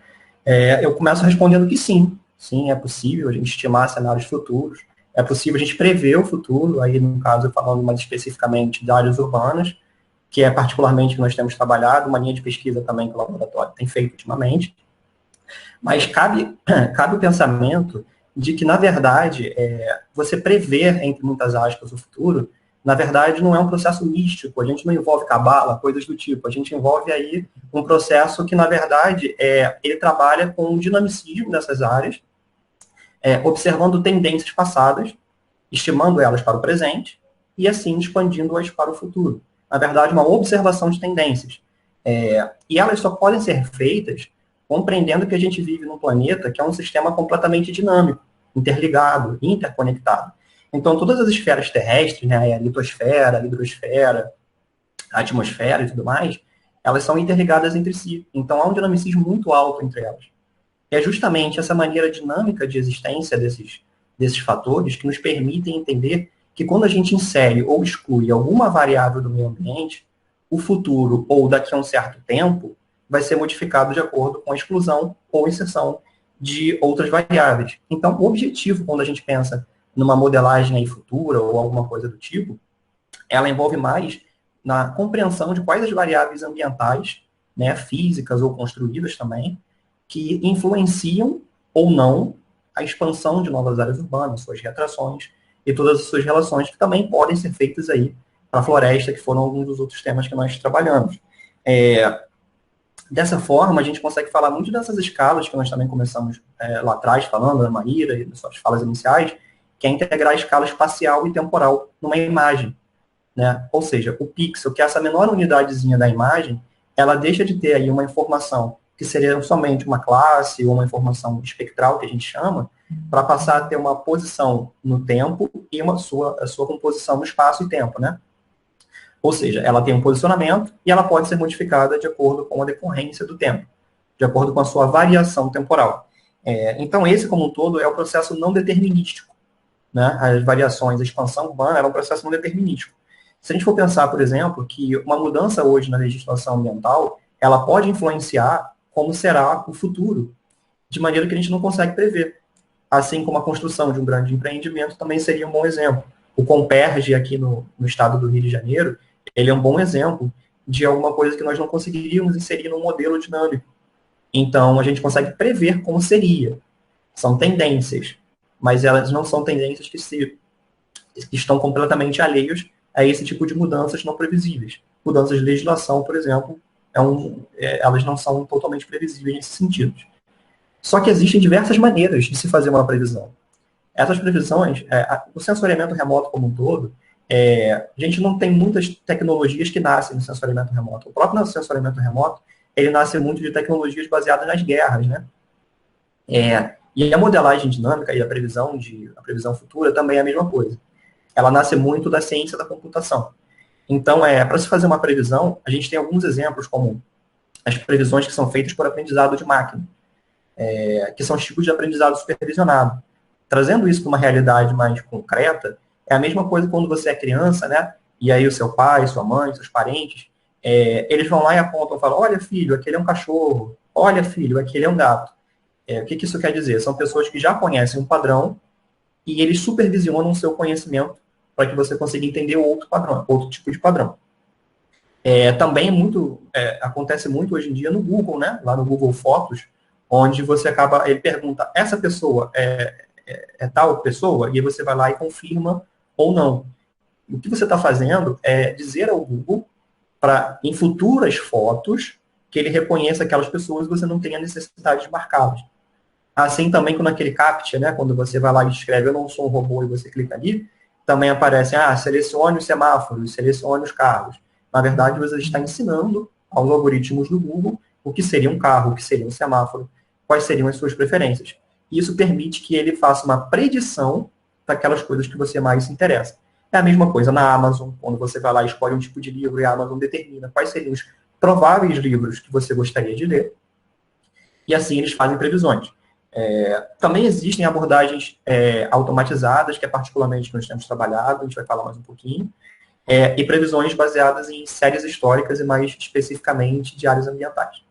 eu começo respondendo que sim. Sim, é possível a gente estimar cenários futuros. É possível a gente prever o futuro, aí no caso falando mais especificamente de áreas urbanas, que é particularmente que nós temos trabalhado, uma linha de pesquisa também que o laboratório tem feito ultimamente. Mas cabe o pensamento de que, na verdade, você prever, entre muitas aspas, o futuro, na verdade, não é um processo místico, a gente não envolve cabala, coisas do tipo, a gente envolve aí um processo que, na verdade, ele trabalha com o dinamicismo dessas áreas, observando tendências passadas, estimando elas para o presente, e assim expandindo-as para o futuro. Na verdade, uma observação de tendências. E elas só podem ser feitas compreendendo que a gente vive num planeta que é um sistema completamente dinâmico, interligado, interconectado. Então, todas as esferas terrestres, né, a litosfera, a hidrosfera, a atmosfera e tudo mais, elas são interligadas entre si. Então, há um dinamicismo muito alto entre elas. E é justamente essa maneira dinâmica de existência desses fatores que nos permitem entender que quando a gente insere ou exclui alguma variável do meio ambiente, o futuro, ou daqui a um certo tempo, vai ser modificado de acordo com a exclusão ou inserção de outras variáveis. Então, o objetivo, quando a gente pensa numa modelagem aí futura ou alguma coisa do tipo, ela envolve mais na compreensão de quais as variáveis ambientais, né, físicas ou construídas também, que influenciam ou não a expansão de novas áreas urbanas, suas retrações e todas as suas relações que também podem ser feitas aí para a floresta, que foram alguns dos outros temas que nós trabalhamos. Dessa forma, a gente consegue falar muito dessas escalas que nós também começamos lá atrás, falando, da Maíra e das suas falas iniciais, que é integrar a escala espacial e temporal numa imagem, né? Ou seja, o pixel, que é essa menor unidadezinha da imagem, ela deixa de ter aí uma informação que seria somente uma classe ou uma informação espectral, que a gente chama, para passar a ter uma posição no tempo e a sua composição no espaço e tempo, né? Ou seja, ela tem um posicionamento e ela pode ser modificada de acordo com a decorrência do tempo, de acordo com a sua variação temporal. Então, esse, como um todo, é o processo não determinístico, né? As variações, a expansão urbana, é um processo não determinístico. Se a gente for pensar, por exemplo, que uma mudança hoje na legislação ambiental, ela pode influenciar como será o futuro, de maneira que a gente não consegue prever. Assim como a construção de um grande empreendimento também seria um bom exemplo. O Comperge aqui no estado do Rio de Janeiro, ele é um bom exemplo de alguma coisa que nós não conseguiríamos inserir num modelo dinâmico. Então, a gente consegue prever como seria. São tendências, mas elas não são tendências que estão completamente alheias a esse tipo de mudanças não previsíveis. Mudanças de legislação, por exemplo, elas não são totalmente previsíveis nesse sentido. Só que existem diversas maneiras de se fazer uma previsão. Essas previsões, o sensoriamento remoto como um todo, a gente não tem muitas tecnologias que nascem no sensoriamento remoto. O próprio sensoriamento remoto, ele nasce muito de tecnologias baseadas nas guerras, né? E a modelagem dinâmica e a previsão futura também é a mesma coisa. Ela nasce muito da ciência da computação. Então, para se fazer uma previsão, a gente tem alguns exemplos, como as previsões que são feitas por aprendizado de máquina, que são os tipos de aprendizado supervisionado. Trazendo isso para uma realidade mais concreta, é a mesma coisa quando você é criança, né? E aí o seu pai, sua mãe, seus parentes, eles vão lá e apontam e falam: olha, filho, aquele é um cachorro. Olha, filho, aquele é um gato. O que isso quer dizer? São pessoas que já conhecem um padrão e eles supervisionam o seu conhecimento para que você consiga entender outro padrão, outro tipo de padrão. Também acontece muito hoje em dia no Google, né? Lá no Google Fotos, onde ele pergunta: essa pessoa é tal pessoa? E aí você vai lá e confirma ou não. O que você está fazendo é dizer ao Google para, em futuras fotos, que ele reconheça aquelas pessoas e você não tenha necessidade de marcá-las. Assim também com aquele CAPTCHA, né? Quando você vai lá e escreve: eu não sou um robô, e você clica ali, também aparece: selecione os semáforos, selecione os carros. Na verdade, você está ensinando aos algoritmos do Google o que seria um carro, o que seria um semáforo, quais seriam as suas preferências. Isso permite que ele faça uma predição daquelas coisas que você mais se interessa. É a mesma coisa na Amazon, quando você vai lá e escolhe um tipo de livro e a Amazon determina quais seriam os prováveis livros que você gostaria de ler, e assim eles fazem previsões. Também existem abordagens automatizadas, que é particularmente que nós temos trabalhado, a gente vai falar mais um pouquinho, e previsões baseadas em séries históricas e mais especificamente de áreas ambientais.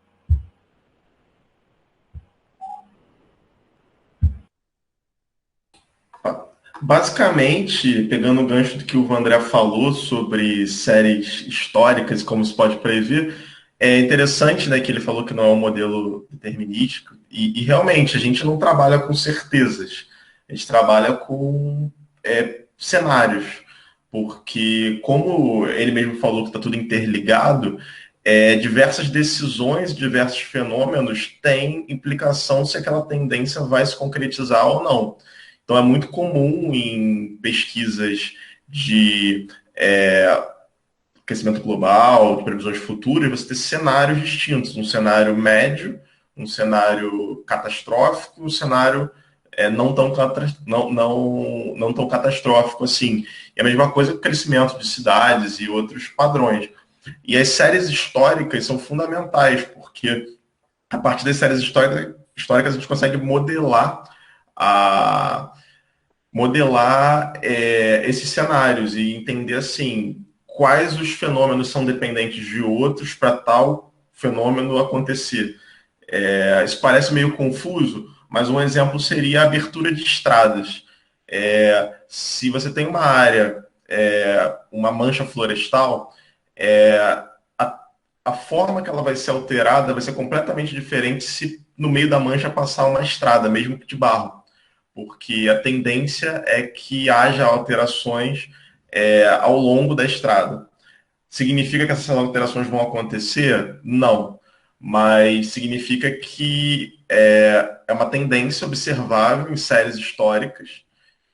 Basicamente, pegando o gancho do que o André falou sobre séries históricas, como se pode prever, é interessante, né, que ele falou que não é um modelo determinístico, e realmente a gente não trabalha com certezas, a gente trabalha com cenários, porque como ele mesmo falou que está tudo interligado, diversas decisões, diversos fenômenos têm implicação se aquela tendência vai se concretizar ou não. Então, é muito comum em pesquisas de aquecimento global, de previsões futuras, você ter cenários distintos. Um cenário médio, um cenário catastrófico, um cenário não tão catastrófico assim. E a mesma coisa com o crescimento de cidades e outros padrões. E as séries históricas são fundamentais, porque a partir das séries históricas a gente consegue modelar esses cenários e entender assim quais os fenômenos são dependentes de outros para tal fenômeno acontecer. Isso parece meio confuso, mas um exemplo seria a abertura de estradas. Se você tem uma área, uma mancha florestal, a forma que ela vai ser alterada vai ser completamente diferente se no meio da mancha passar uma estrada, mesmo que de barro. Porque a tendência é que haja alterações ao longo da estrada. Significa que essas alterações vão acontecer? Não. Mas significa que é uma tendência observável em séries históricas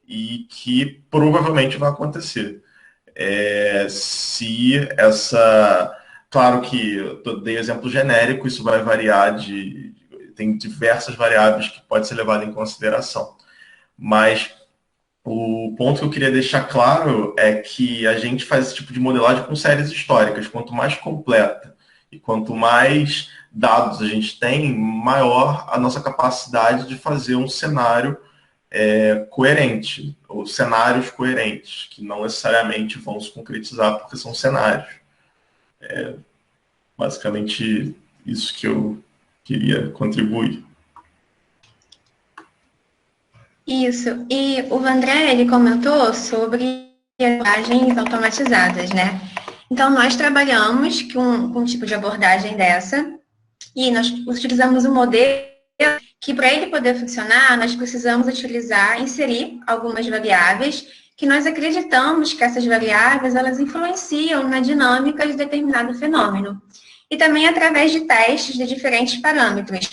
e que provavelmente vai acontecer. Se essa... Claro que eu dei exemplo genérico, isso vai variar tem diversas variáveis que podem ser levadas em consideração. Mas o ponto que eu queria deixar claro é que a gente faz esse tipo de modelagem com séries históricas. Quanto mais completa e quanto mais dados a gente tem, maior a nossa capacidade de fazer um cenário coerente, ou cenários coerentes, que não necessariamente vão se concretizar porque são cenários. Basicamente isso que eu queria contribuir. Isso. E o Vandré, ele comentou sobre abordagens automatizadas, né? Então, nós trabalhamos com um tipo de abordagem dessa e nós utilizamos um modelo que, para ele poder funcionar, nós precisamos inserir algumas variáveis que nós acreditamos que essas variáveis, elas influenciam na dinâmica de determinado fenômeno. E também através de testes de diferentes parâmetros.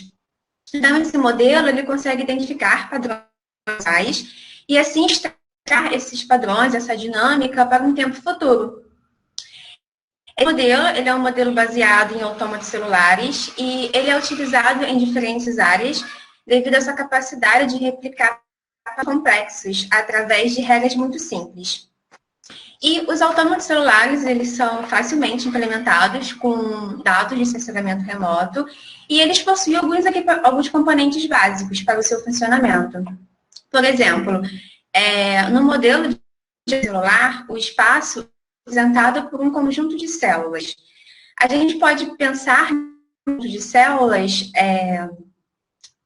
Então, esse modelo, ele consegue identificar padrões e, assim, extrair esses padrões, essa dinâmica, para um tempo futuro. Esse modelo, ele é um modelo baseado em autômatos celulares e ele é utilizado em diferentes áreas devido à sua capacidade de replicar complexos através de regras muito simples. E os autômatos celulares, eles são facilmente implementados com dados de sensoramento remoto e eles possuem alguns componentes básicos para o seu funcionamento. Por exemplo, no modelo de celular, o espaço é representado por um conjunto de células. A gente pode pensar no conjunto de células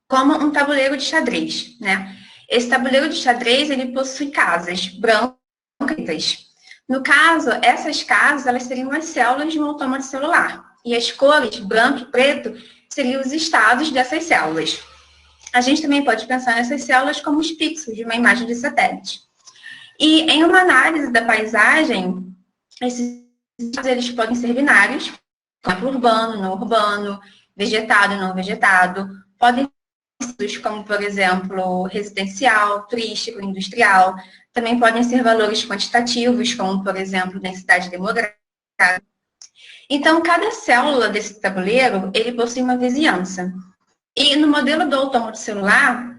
como um tabuleiro de xadrez, né? Esse tabuleiro de xadrez, ele possui casas brancas. No caso, essas casas, elas seriam as células de um autômato celular. E as cores, branco e preto, seriam os estados dessas células. A gente também pode pensar nessas células como os pixels de uma imagem de satélite. E em uma análise da paisagem, esses eles podem ser binários, como urbano, não urbano, vegetado, não vegetado. Podem ser como, por exemplo, residencial, turístico, industrial. Também podem ser valores quantitativos, como, por exemplo, densidade demográfica. Então, cada célula desse tabuleiro, ele possui uma vizinhança. E no modelo do autômato celular,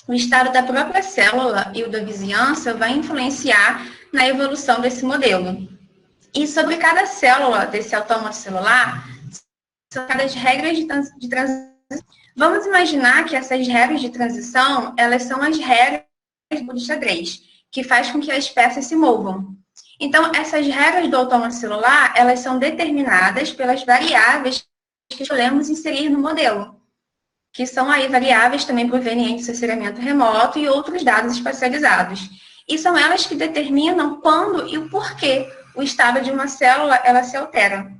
o estado da própria célula e o da vizinhança vai influenciar na evolução desse modelo. E sobre cada célula desse autômato celular, são as regras de transição. Vamos imaginar que essas regras de transição, elas são as regras do xadrez, que faz com que as peças se movam. Então, essas regras do autômato celular, elas são determinadas pelas variáveis que escolhemos inserir no modelo, que são aí variáveis também provenientes do sensoriamento remoto e outros dados espacializados. E são elas que determinam quando e o porquê o estado de uma célula ela se altera.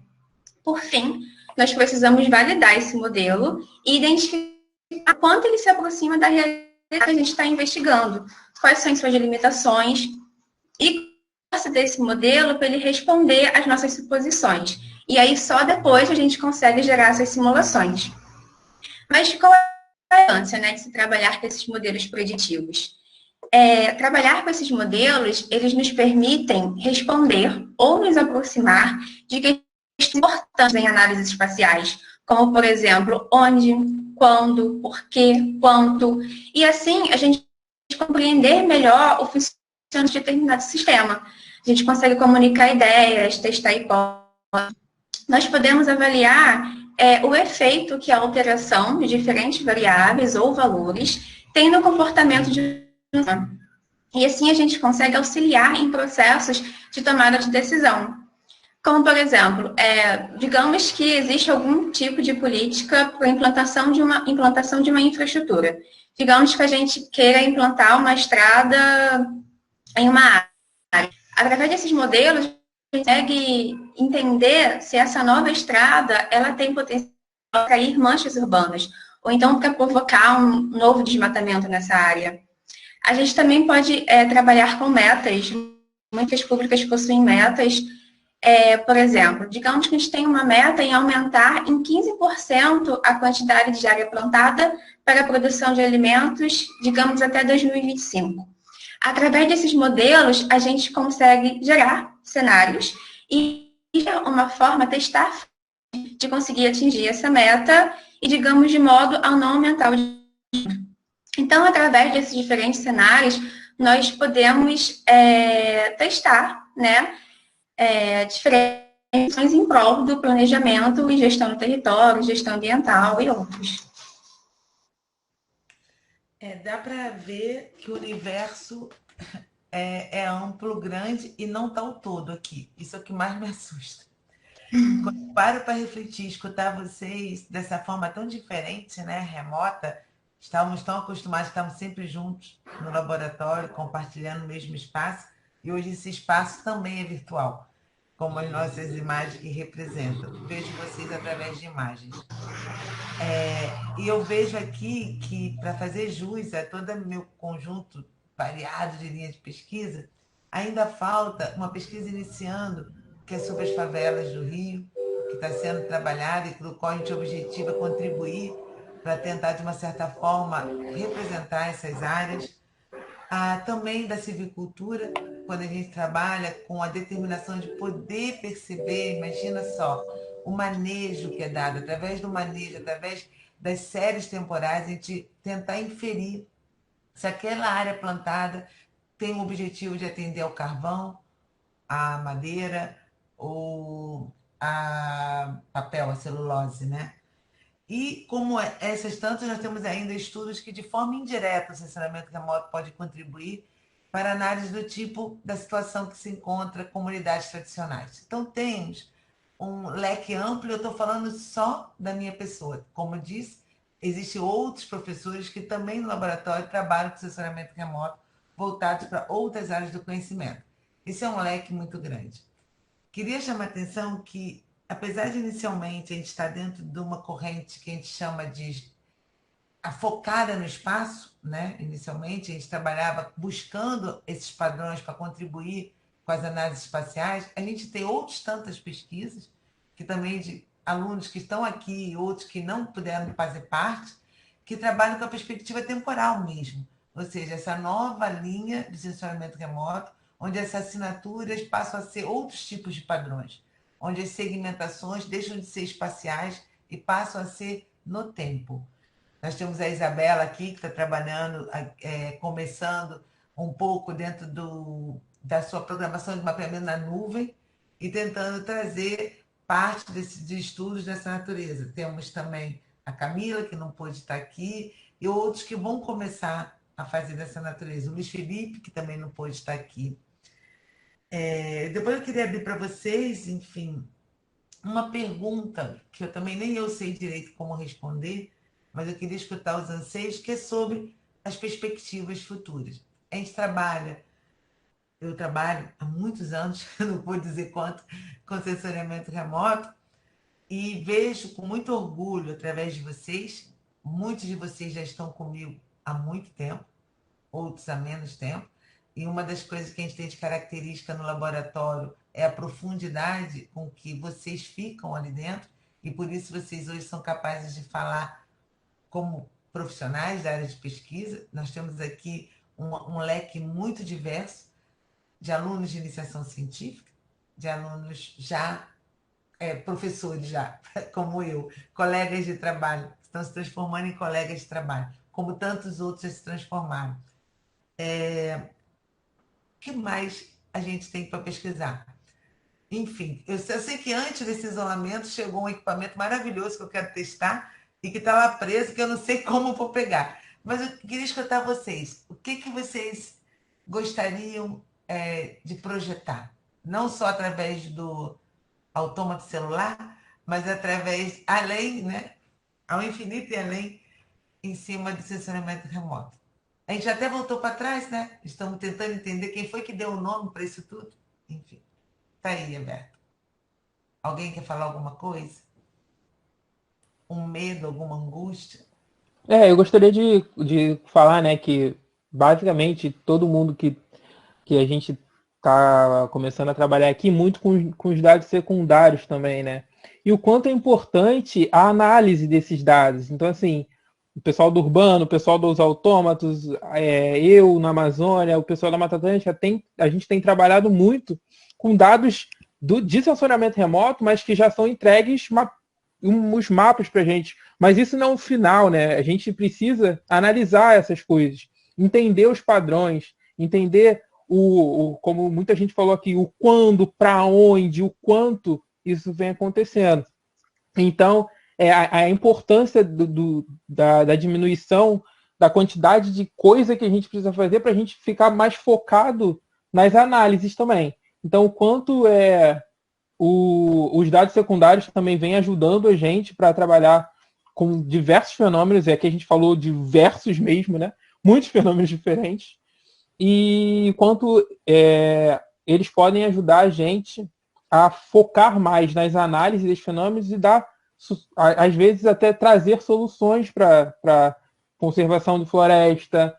Por fim, nós precisamos validar esse modelo e identificar quanto ele se aproxima da realidade que a gente está investigando, quais são suas limitações e desse modelo para ele responder às nossas suposições. E aí só depois a gente consegue gerar essas simulações. Mas qual é a importância, né, de se trabalhar com esses modelos preditivos? Trabalhar com esses modelos, eles nos permitem responder ou nos aproximar de questões importantes em análises espaciais, como, por exemplo, onde, quando, porquê, quanto, e assim a gente compreender melhor o funcionamento de determinado sistema. A gente consegue comunicar ideias, testar hipóteses. Nós podemos avaliar o efeito que a alteração de diferentes variáveis ou valores tem no comportamento de um sistema. E assim a gente consegue auxiliar em processos de tomada de decisão. Como, por exemplo, digamos que existe algum tipo de política para a implantação de uma infraestrutura. Digamos que a gente queira implantar uma estrada em uma área. Através desses modelos, a gente consegue entender se essa nova estrada ela tem potencial para atrair manchas urbanas, ou então para provocar um novo desmatamento nessa área. A gente também pode trabalhar com metas. Muitas públicas possuem metas Por exemplo, digamos que a gente tem uma meta em aumentar em 15% a quantidade de área plantada para a produção de alimentos, digamos, até 2025. Através desses modelos, a gente consegue gerar cenários e uma forma, testar de conseguir atingir essa meta e, digamos, de modo a não aumentar o desemprego. Então, através desses diferentes cenários, nós podemos testar, né, diferentes ações em prol do planejamento e gestão do território, gestão ambiental e outros. Dá para ver que o universo é amplo, grande e não está o todo aqui. Isso é o que mais me assusta. Quando eu paro para refletir, escutar vocês dessa forma tão diferente, né, remota, estávamos tão acostumados, estávamos sempre juntos no laboratório, compartilhando o mesmo espaço, e hoje esse espaço também é virtual, como as nossas imagens que representam. Vejo vocês através de imagens. E eu vejo aqui que, para fazer jus a todo o meu conjunto variado de linhas de pesquisa, ainda falta uma pesquisa iniciando, que é sobre as favelas do Rio, que está sendo trabalhada e do qual a gente objetiva contribuir para tentar, de uma certa forma, representar essas áreas. Também da civicultura, quando a gente trabalha com a determinação de poder perceber, imagina só, o manejo que é dado, através do manejo, através das séries temporais, a gente tentar inferir se aquela área plantada tem o objetivo de atender ao carvão, à madeira ou a papel, a celulose, né? E como essas tantas, nós temos ainda estudos que, de forma indireta, o sensoramento remoto pode contribuir para análise do tipo da situação que se encontra comunidades tradicionais. Então, temos um leque amplo, eu estou falando só da minha pessoa. Como eu disse, existem outros professores que também no laboratório trabalham com sensoramento remoto, voltados para outras áreas do conhecimento. Esse é um leque muito grande. Queria chamar a atenção que, apesar de inicialmente a gente estar dentro de uma corrente que a gente chama de a focada no espaço, né? Inicialmente a gente trabalhava buscando esses padrões para contribuir com as análises espaciais, a gente tem outras tantas pesquisas, que também de alunos que estão aqui e outros que não puderam fazer parte, que trabalham com a perspectiva temporal mesmo, ou seja, essa nova linha de sensoramento remoto, onde essas assinaturas passam a ser outros tipos de padrões, onde as segmentações deixam de ser espaciais e passam a ser no tempo. Nós temos a Isabela aqui, que está trabalhando, começando um pouco dentro da sua programação de mapeamento na nuvem e tentando trazer parte de estudos dessa natureza. Temos também a Camila, que não pôde estar aqui, e outros que vão começar a fazer dessa natureza. O Luiz Felipe, que também não pôde estar aqui. Depois eu queria abrir para vocês, enfim, uma pergunta que eu também nem eu sei direito como responder, mas eu queria escutar os anseios, que é sobre as perspectivas futuras. A gente eu trabalho há muitos anos, não vou dizer quanto, com sensoriamento remoto, e vejo com muito orgulho, através de vocês, muitos de vocês já estão comigo há muito tempo, outros há menos tempo, e uma das coisas que a gente tem de característica no laboratório é a profundidade com que vocês ficam ali dentro, e por isso vocês hoje são capazes de falar como profissionais da área de pesquisa. Nós temos aqui um leque muito diverso de alunos de iniciação científica, de alunos já, professores já, como eu, colegas de trabalho, que estão se transformando em colegas de trabalho, como tantos outros já se transformaram. O que mais a gente tem para pesquisar? Enfim, eu sei que antes desse isolamento chegou um equipamento maravilhoso que eu quero testar e que está lá preso, que eu não sei como vou pegar. Mas eu queria escutar vocês. O que vocês gostariam de projetar? Não só através do autômato celular, mas através, além, né? Ao infinito e além, em cima do sensoramento remoto. A gente até voltou para trás, né? Estamos tentando entender quem foi que deu o nome para isso tudo. Enfim, tá aí, Alberto. Alguém quer falar alguma coisa? Um medo, alguma angústia? Eu gostaria de falar, né, que basicamente todo mundo que a gente tá começando a trabalhar aqui muito com os dados secundários também, né? E o quanto é importante a análise desses dados. Então, assim, o pessoal do Urbano, o pessoal dos autômatos, eu na Amazônia, o pessoal da Mata Atlântica, a gente tem trabalhado muito com dados de sensoriamento remoto, mas que já são entregues os mapas para a gente. Mas isso não é o final, né? A gente precisa analisar essas coisas, entender os padrões, entender como muita gente falou aqui, o quando, para onde, o quanto isso vem acontecendo. Então, a importância da diminuição da quantidade de coisa que a gente precisa fazer para a gente ficar mais focado nas análises também. Então, o quanto os dados secundários também vêm ajudando a gente para trabalhar com diversos fenômenos, aqui a gente falou diversos mesmo, né? Muitos fenômenos diferentes, e quanto eles podem ajudar a gente a focar mais nas análises desses fenômenos e dar, às vezes, até trazer soluções para conservação de floresta,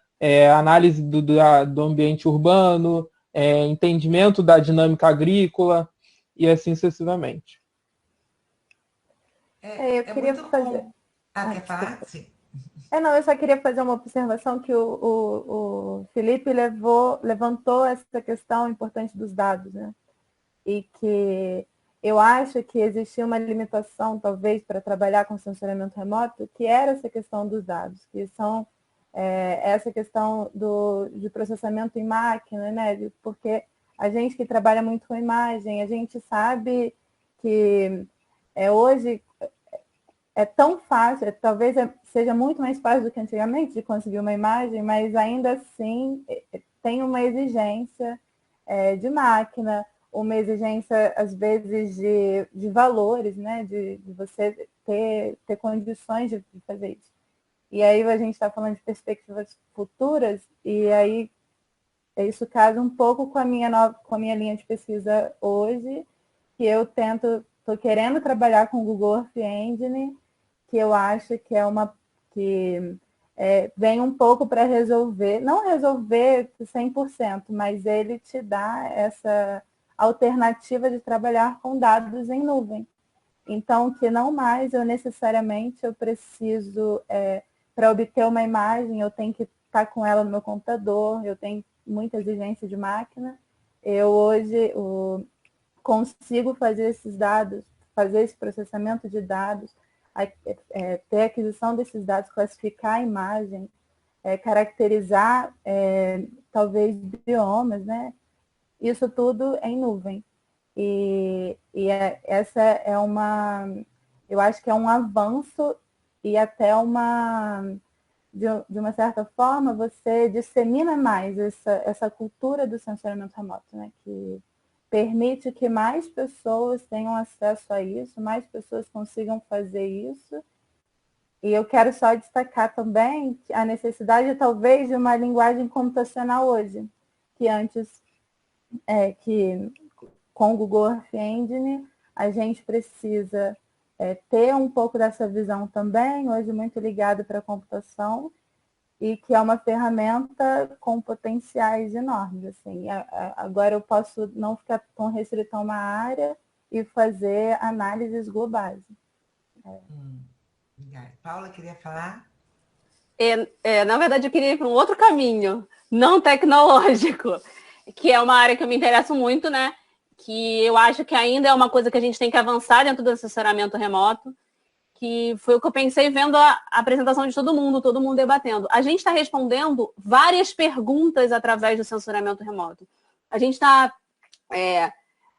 análise do ambiente urbano, entendimento da dinâmica agrícola e assim sucessivamente. Eu queria fazer... quer falar? Sim. Não, eu só queria fazer uma observação que o Felipe levantou essa questão importante dos dados, né? E que eu acho que existia uma limitação, talvez, para trabalhar com sensoriamento remoto, que era essa questão dos dados, que são essa questão de processamento em máquina, né? Porque a gente que trabalha muito com imagem, a gente sabe que hoje é tão fácil, talvez seja muito mais fácil do que antigamente de conseguir uma imagem, mas ainda assim tem uma exigência de máquina, uma exigência, às vezes, de valores, né? De você ter condições de fazer isso. E aí a gente está falando de perspectivas futuras, e aí isso casa um pouco com a minha linha de pesquisa hoje, que eu estou querendo trabalhar com o Google Earth Engine, que eu acho que vem um pouco para resolver, não resolver 100%, mas ele te dá essa alternativa de trabalhar com dados em nuvem. Então, que não mais eu preciso, para obter uma imagem, eu tenho que estar com ela no meu computador, eu tenho muita exigência de máquina. Eu hoje consigo fazer esses dados, fazer esse processamento de dados, ter aquisição desses dados, classificar a imagem, caracterizar talvez biomas, né? Isso tudo em nuvem. Essa eu acho que é um avanço e até de uma certa forma, você dissemina mais essa cultura do sensoriamento remoto, né? Que permite que mais pessoas tenham acesso a isso, mais pessoas consigam fazer isso. E eu quero só destacar também a necessidade, talvez, de uma linguagem computacional hoje, que antes, que com o Google Earth Engine, a gente precisa ter um pouco dessa visão também, hoje muito ligado para a computação, e que é uma ferramenta com potenciais enormes. Assim. Agora eu posso não ficar tão restrito a uma área e fazer análises globais. Paula, queria falar? Na verdade, eu queria ir para um outro caminho, não tecnológico, que é uma área que eu me interesso muito, né? Que eu acho que ainda é uma coisa que a gente tem que avançar dentro do assessoramento remoto, que foi o que eu pensei vendo a apresentação de todo mundo debatendo. A gente está respondendo várias perguntas através do sensoriamento remoto. A gente está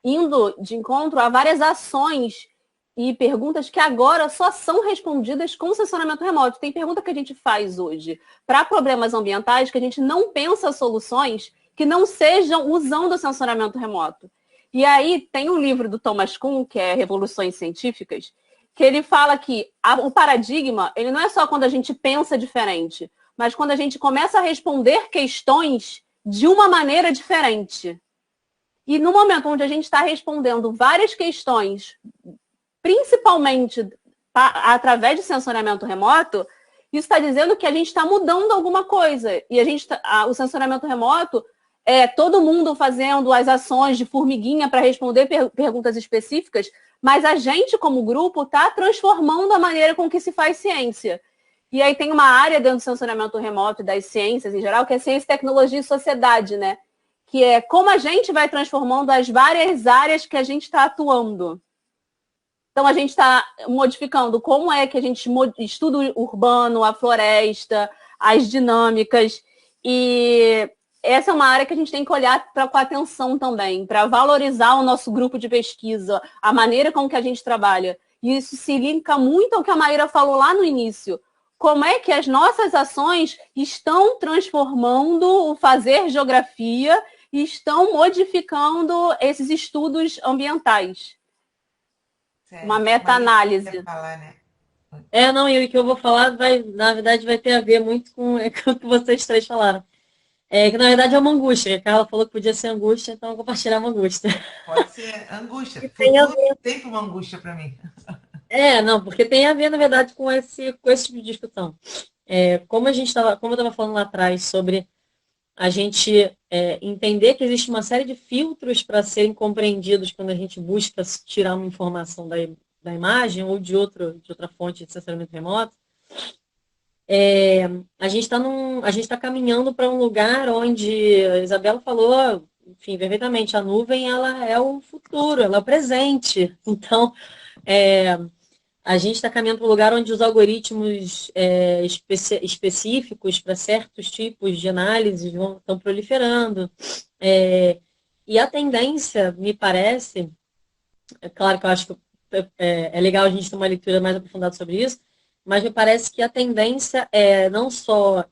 indo de encontro a várias ações e perguntas que agora só são respondidas com sensoriamento remoto. Tem pergunta que a gente faz hoje para problemas ambientais que a gente não pensa soluções que não sejam usando o sensoriamento remoto. E aí tem um livro do Thomas Kuhn, que é Revoluções Científicas, que ele fala que o paradigma, ele não é só quando a gente pensa diferente, mas quando a gente começa a responder questões de uma maneira diferente. E no momento onde a gente está respondendo várias questões, principalmente através de sensoriamento remoto, isso está dizendo que a gente está mudando alguma coisa. E o sensoriamento remoto todo mundo fazendo as ações de formiguinha para responder perguntas específicas, mas a gente, como grupo, está transformando a maneira com que se faz ciência. E aí tem uma área dentro do sensoriamento remoto e das ciências em geral, que é ciência, tecnologia e sociedade, né? Que é como a gente vai transformando as várias áreas que a gente está atuando. Então, a gente está modificando como é que a gente estuda o urbano, a floresta, as dinâmicas. E essa é uma área que a gente tem que olhar com atenção também, para valorizar o nosso grupo de pesquisa, a maneira com que a gente trabalha. E isso se linka muito ao que a Maíra falou lá no início. Como é que as nossas ações estão transformando o fazer geografia e estão modificando esses estudos ambientais. Certo. Uma meta-análise. Não, e o que eu vou falar, na verdade, vai ter a ver muito com o que vocês três falaram. Que, na verdade, é uma angústia. A Carla falou que podia ser angústia, então eu vou compartilhar uma angústia. Pode ser angústia. Tem uma angústia para mim. Não, porque tem a ver, na verdade, com esse tipo de discussão. Como eu estava falando lá atrás, sobre a gente entender que existe uma série de filtros para serem compreendidos quando a gente busca tirar uma informação da imagem ou de outra fonte de sensoriamento remoto, a gente está caminhando para um lugar onde a Isabela falou, enfim, perfeitamente, a nuvem ela é o futuro, ela é o presente. Então, a gente está caminhando para um lugar onde os algoritmos específicos para certos tipos de análise estão proliferando. E a tendência, me parece, claro que eu acho que é legal a gente ter uma leitura mais aprofundada sobre isso, mas me parece que a tendência é não só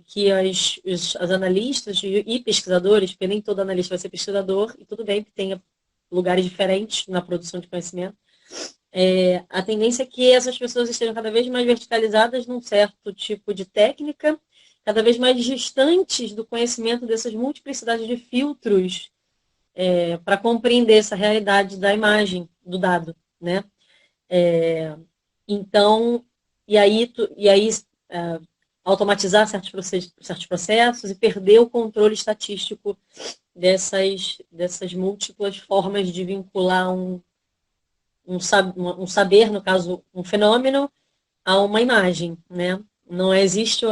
que as analistas e pesquisadores, porque nem todo analista vai ser pesquisador, e tudo bem que tenha lugares diferentes na produção de conhecimento, a tendência é que essas pessoas estejam cada vez mais verticalizadas num certo tipo de técnica, cada vez mais distantes do conhecimento dessas multiplicidades de filtros para compreender essa realidade da imagem, do dado, né? Então, e aí automatizar certos processos e perder o controle estatístico dessas múltiplas formas de vincular um saber, no caso, um fenômeno, a uma imagem, né? Não existe...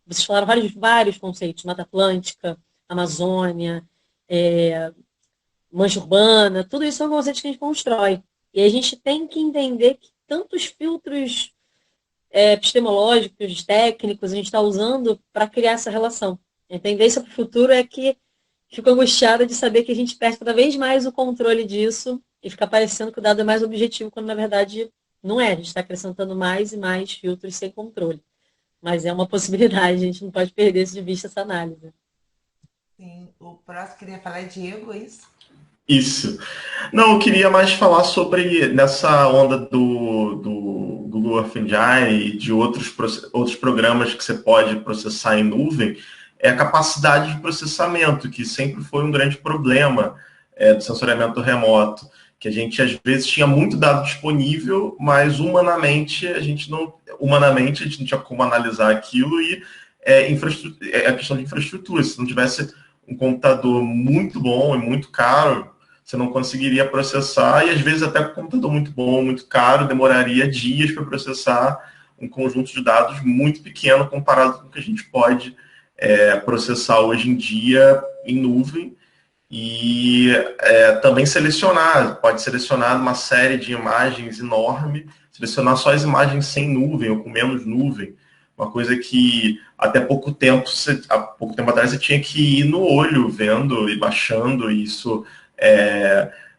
vocês falaram vários conceitos, Mata Atlântica, Amazônia, mancha urbana, tudo isso são conceitos que a gente constrói. E a gente tem que entender que tantos filtros epistemológicos, técnicos, a gente está usando para criar essa relação. A tendência para o futuro é que fico angustiada de saber que a gente perde cada vez mais o controle disso e fica parecendo que o dado é mais objetivo, quando na verdade não é. A gente está acrescentando mais e mais filtros sem controle. Mas é uma possibilidade, a gente não pode perder de vista essa análise. Sim, o próximo que queria falar é Diego, é isso? Isso. Não, eu queria mais falar sobre, nessa onda do Google Earth Engine e de outros programas que você pode processar em nuvem, é a capacidade de processamento, que sempre foi um grande problema do sensoriamento remoto, que a gente às vezes tinha muito dado disponível, mas humanamente a gente não tinha como analisar aquilo, e a questão de infraestrutura. Se não tivesse um computador muito bom e muito caro, você não conseguiria processar, e às vezes até com um computador muito bom, muito caro, demoraria dias para processar um conjunto de dados muito pequeno comparado com o que a gente pode processar hoje em dia em nuvem. E também pode selecionar uma série de imagens enorme, selecionar só as imagens sem nuvem ou com menos nuvem. Uma coisa que até pouco tempo atrás você tinha que ir no olho vendo e baixando, e isso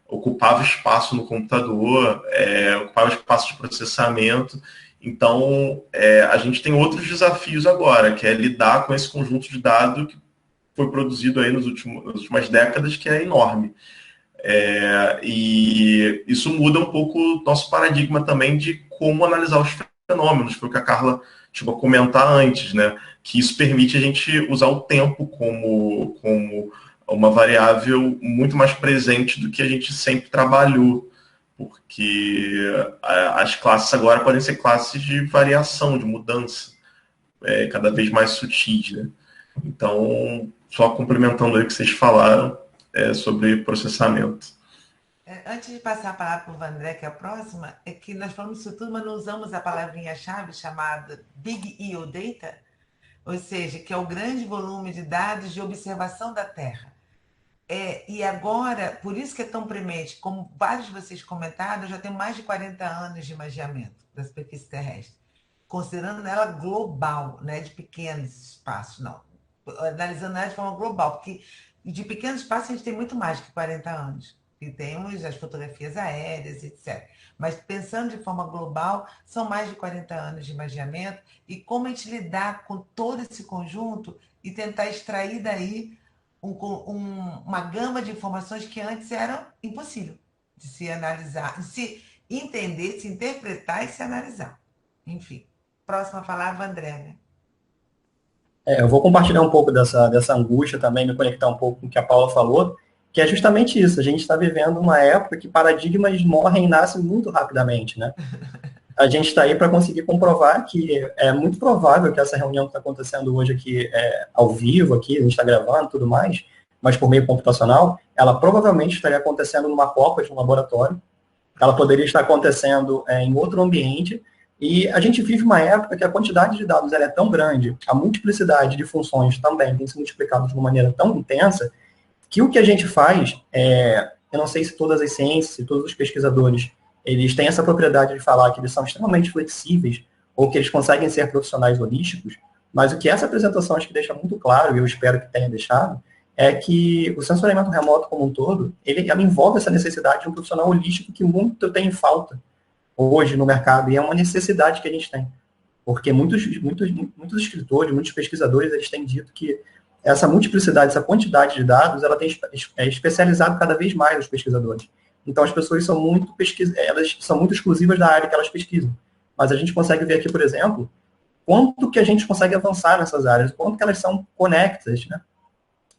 ocupava espaço no computador, ocupava espaço de processamento. Então, a gente tem outros desafios agora, que é lidar com esse conjunto de dados que foi produzido aí nas últimas décadas, que é enorme. E isso muda um pouco o nosso paradigma também de como analisar os fenômenos, foi o que a Carla chegou a comentar antes, né? Que isso permite a gente usar o tempo como uma variável muito mais presente do que a gente sempre trabalhou, porque as classes agora podem ser classes de variação, de mudança, cada vez mais sutis, né? Então, só complementando aí o que vocês falaram sobre processamento. Antes de passar a palavra para o Vandré, que é a próxima, é que nós falamos isso tudo, mas não usamos a palavrinha-chave chamada Big EO Data, ou seja, que é o grande volume de dados de observação da Terra. E agora, por isso que é tão premente, como vários de vocês comentaram, eu já tenho mais de 40 anos de imageamento da superfície terrestre, considerando ela global, né, de pequenos espaços, não. Analisando ela de forma global, porque de pequenos espaços a gente tem muito mais que 40 anos. E temos as fotografias aéreas, etc. Mas pensando de forma global, são mais de 40 anos de imageamento e como a gente lidar com todo esse conjunto e tentar extrair daí uma gama de informações que antes eram impossível de se analisar, de se entender, se interpretar e se analisar. Enfim, próxima palavra, André, né? Eu vou compartilhar um pouco dessa angústia também, me conectar um pouco com o que a Paula falou, que é justamente isso. A gente está vivendo uma época que paradigmas morrem e nascem muito rapidamente, né? A gente está aí para conseguir comprovar que é muito provável que essa reunião que está acontecendo hoje aqui, ao vivo, aqui, a gente está gravando e tudo mais, mas por meio computacional, ela provavelmente estaria acontecendo numa copa de um laboratório, ela poderia estar acontecendo em outro ambiente, e a gente vive uma época que a quantidade de dados ela é tão grande, a multiplicidade de funções também tem se multiplicado de uma maneira tão intensa, que o que a gente faz, eu não sei se todas as ciências, se todos os pesquisadores, eles têm essa propriedade de falar que eles são extremamente flexíveis, ou que eles conseguem ser profissionais holísticos, mas o que essa apresentação acho que deixa muito claro, e eu espero que tenha deixado, é que o sensoriamento remoto como um todo, ela envolve essa necessidade de um profissional holístico que muito tem falta hoje no mercado, e é uma necessidade que a gente tem. Porque muitos escritores, muitos pesquisadores, eles têm dito que essa multiplicidade, essa quantidade de dados, ela tem especializado cada vez mais os pesquisadores. Então, as pessoas são elas são muito exclusivas da área que elas pesquisam. Mas a gente consegue ver aqui, por exemplo, quanto que a gente consegue avançar nessas áreas, quanto que elas são conectadas, né?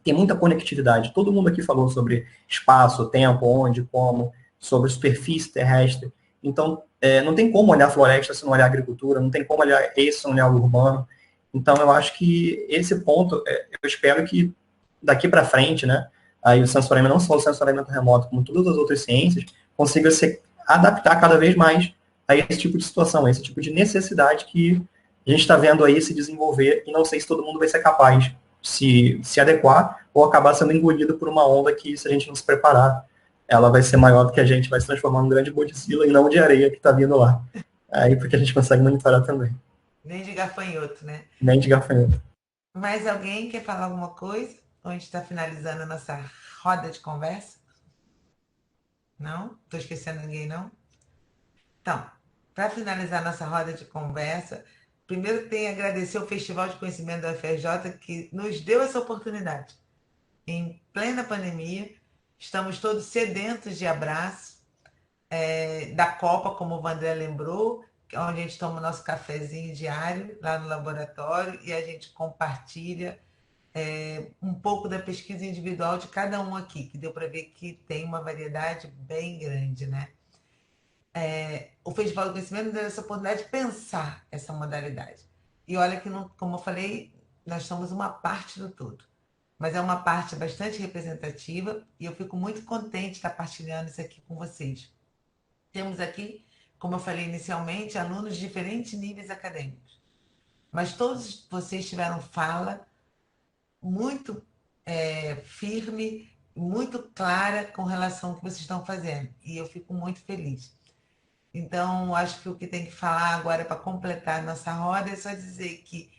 Tem muita conectividade. Todo mundo aqui falou sobre espaço, tempo, onde, como, sobre superfície terrestre. Então, não tem como olhar floresta se não olhar agricultura, não tem como olhar isso se não olhar o urbano. Então, eu acho que esse ponto, eu espero que daqui para frente, né, aí o sensoriamento, não só o sensoriamento remoto, como todas as outras ciências, consiga se adaptar cada vez mais a esse tipo de situação, a esse tipo de necessidade que a gente está vendo aí se desenvolver, e não sei se todo mundo vai ser capaz de se adequar ou acabar sendo engolido por uma onda que, se a gente não se preparar, ela vai ser maior do que a gente, vai se transformar num grande Godzilla e não de areia que está vindo lá. Aí porque a gente consegue monitorar também. Nem de gafanhoto, né? Nem de gafanhoto. Mais alguém quer falar alguma coisa? Ou a gente está finalizando a nossa roda de conversa? Não? Estou esquecendo ninguém, não? Então, para finalizar nossa roda de conversa, primeiro tem que agradecer o Festival de Conhecimento da UFRJ que nos deu essa oportunidade. Em plena pandemia, estamos todos sedentos de abraço, da Copa, como o Vandré lembrou, onde a gente toma o nosso cafezinho diário lá no laboratório e a gente compartilha um pouco da pesquisa individual de cada um aqui, que deu para ver que tem uma variedade bem grande, né? O Festival do Conhecimento nos deu essa oportunidade de pensar essa modalidade. E olha que, como eu falei, nós somos uma parte do todo, mas é uma parte bastante representativa e eu fico muito contente de estar partilhando isso aqui com vocês. Temos aqui, como eu falei inicialmente, alunos de diferentes níveis acadêmicos, mas todos vocês tiveram fala muito firme, muito clara com relação ao que vocês estão fazendo, e eu fico muito feliz. Então, acho que o que tem que falar agora para completar a nossa roda é só dizer que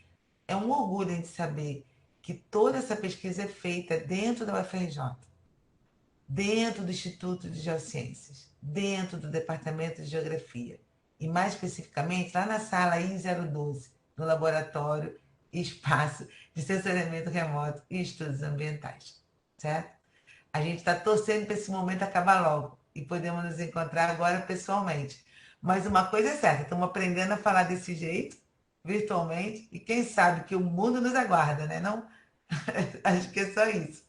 é um orgulho a gente saber que toda essa pesquisa é feita dentro da UFRJ, dentro do Instituto de Geociências, dentro do Departamento de Geografia, e mais especificamente lá na sala I012, no Laboratório e Espaço de Sensoriamento Remoto e Estudos Ambientais, certo? A gente está torcendo para esse momento acabar logo e podemos nos encontrar agora pessoalmente. Mas uma coisa é certa, estamos aprendendo a falar desse jeito, virtualmente, e quem sabe que o mundo nos aguarda, né? Não? Acho que é só isso.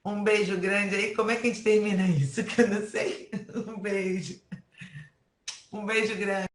Um beijo grande aí. Como é que a gente termina isso? Que eu não sei. Um beijo. Um beijo grande.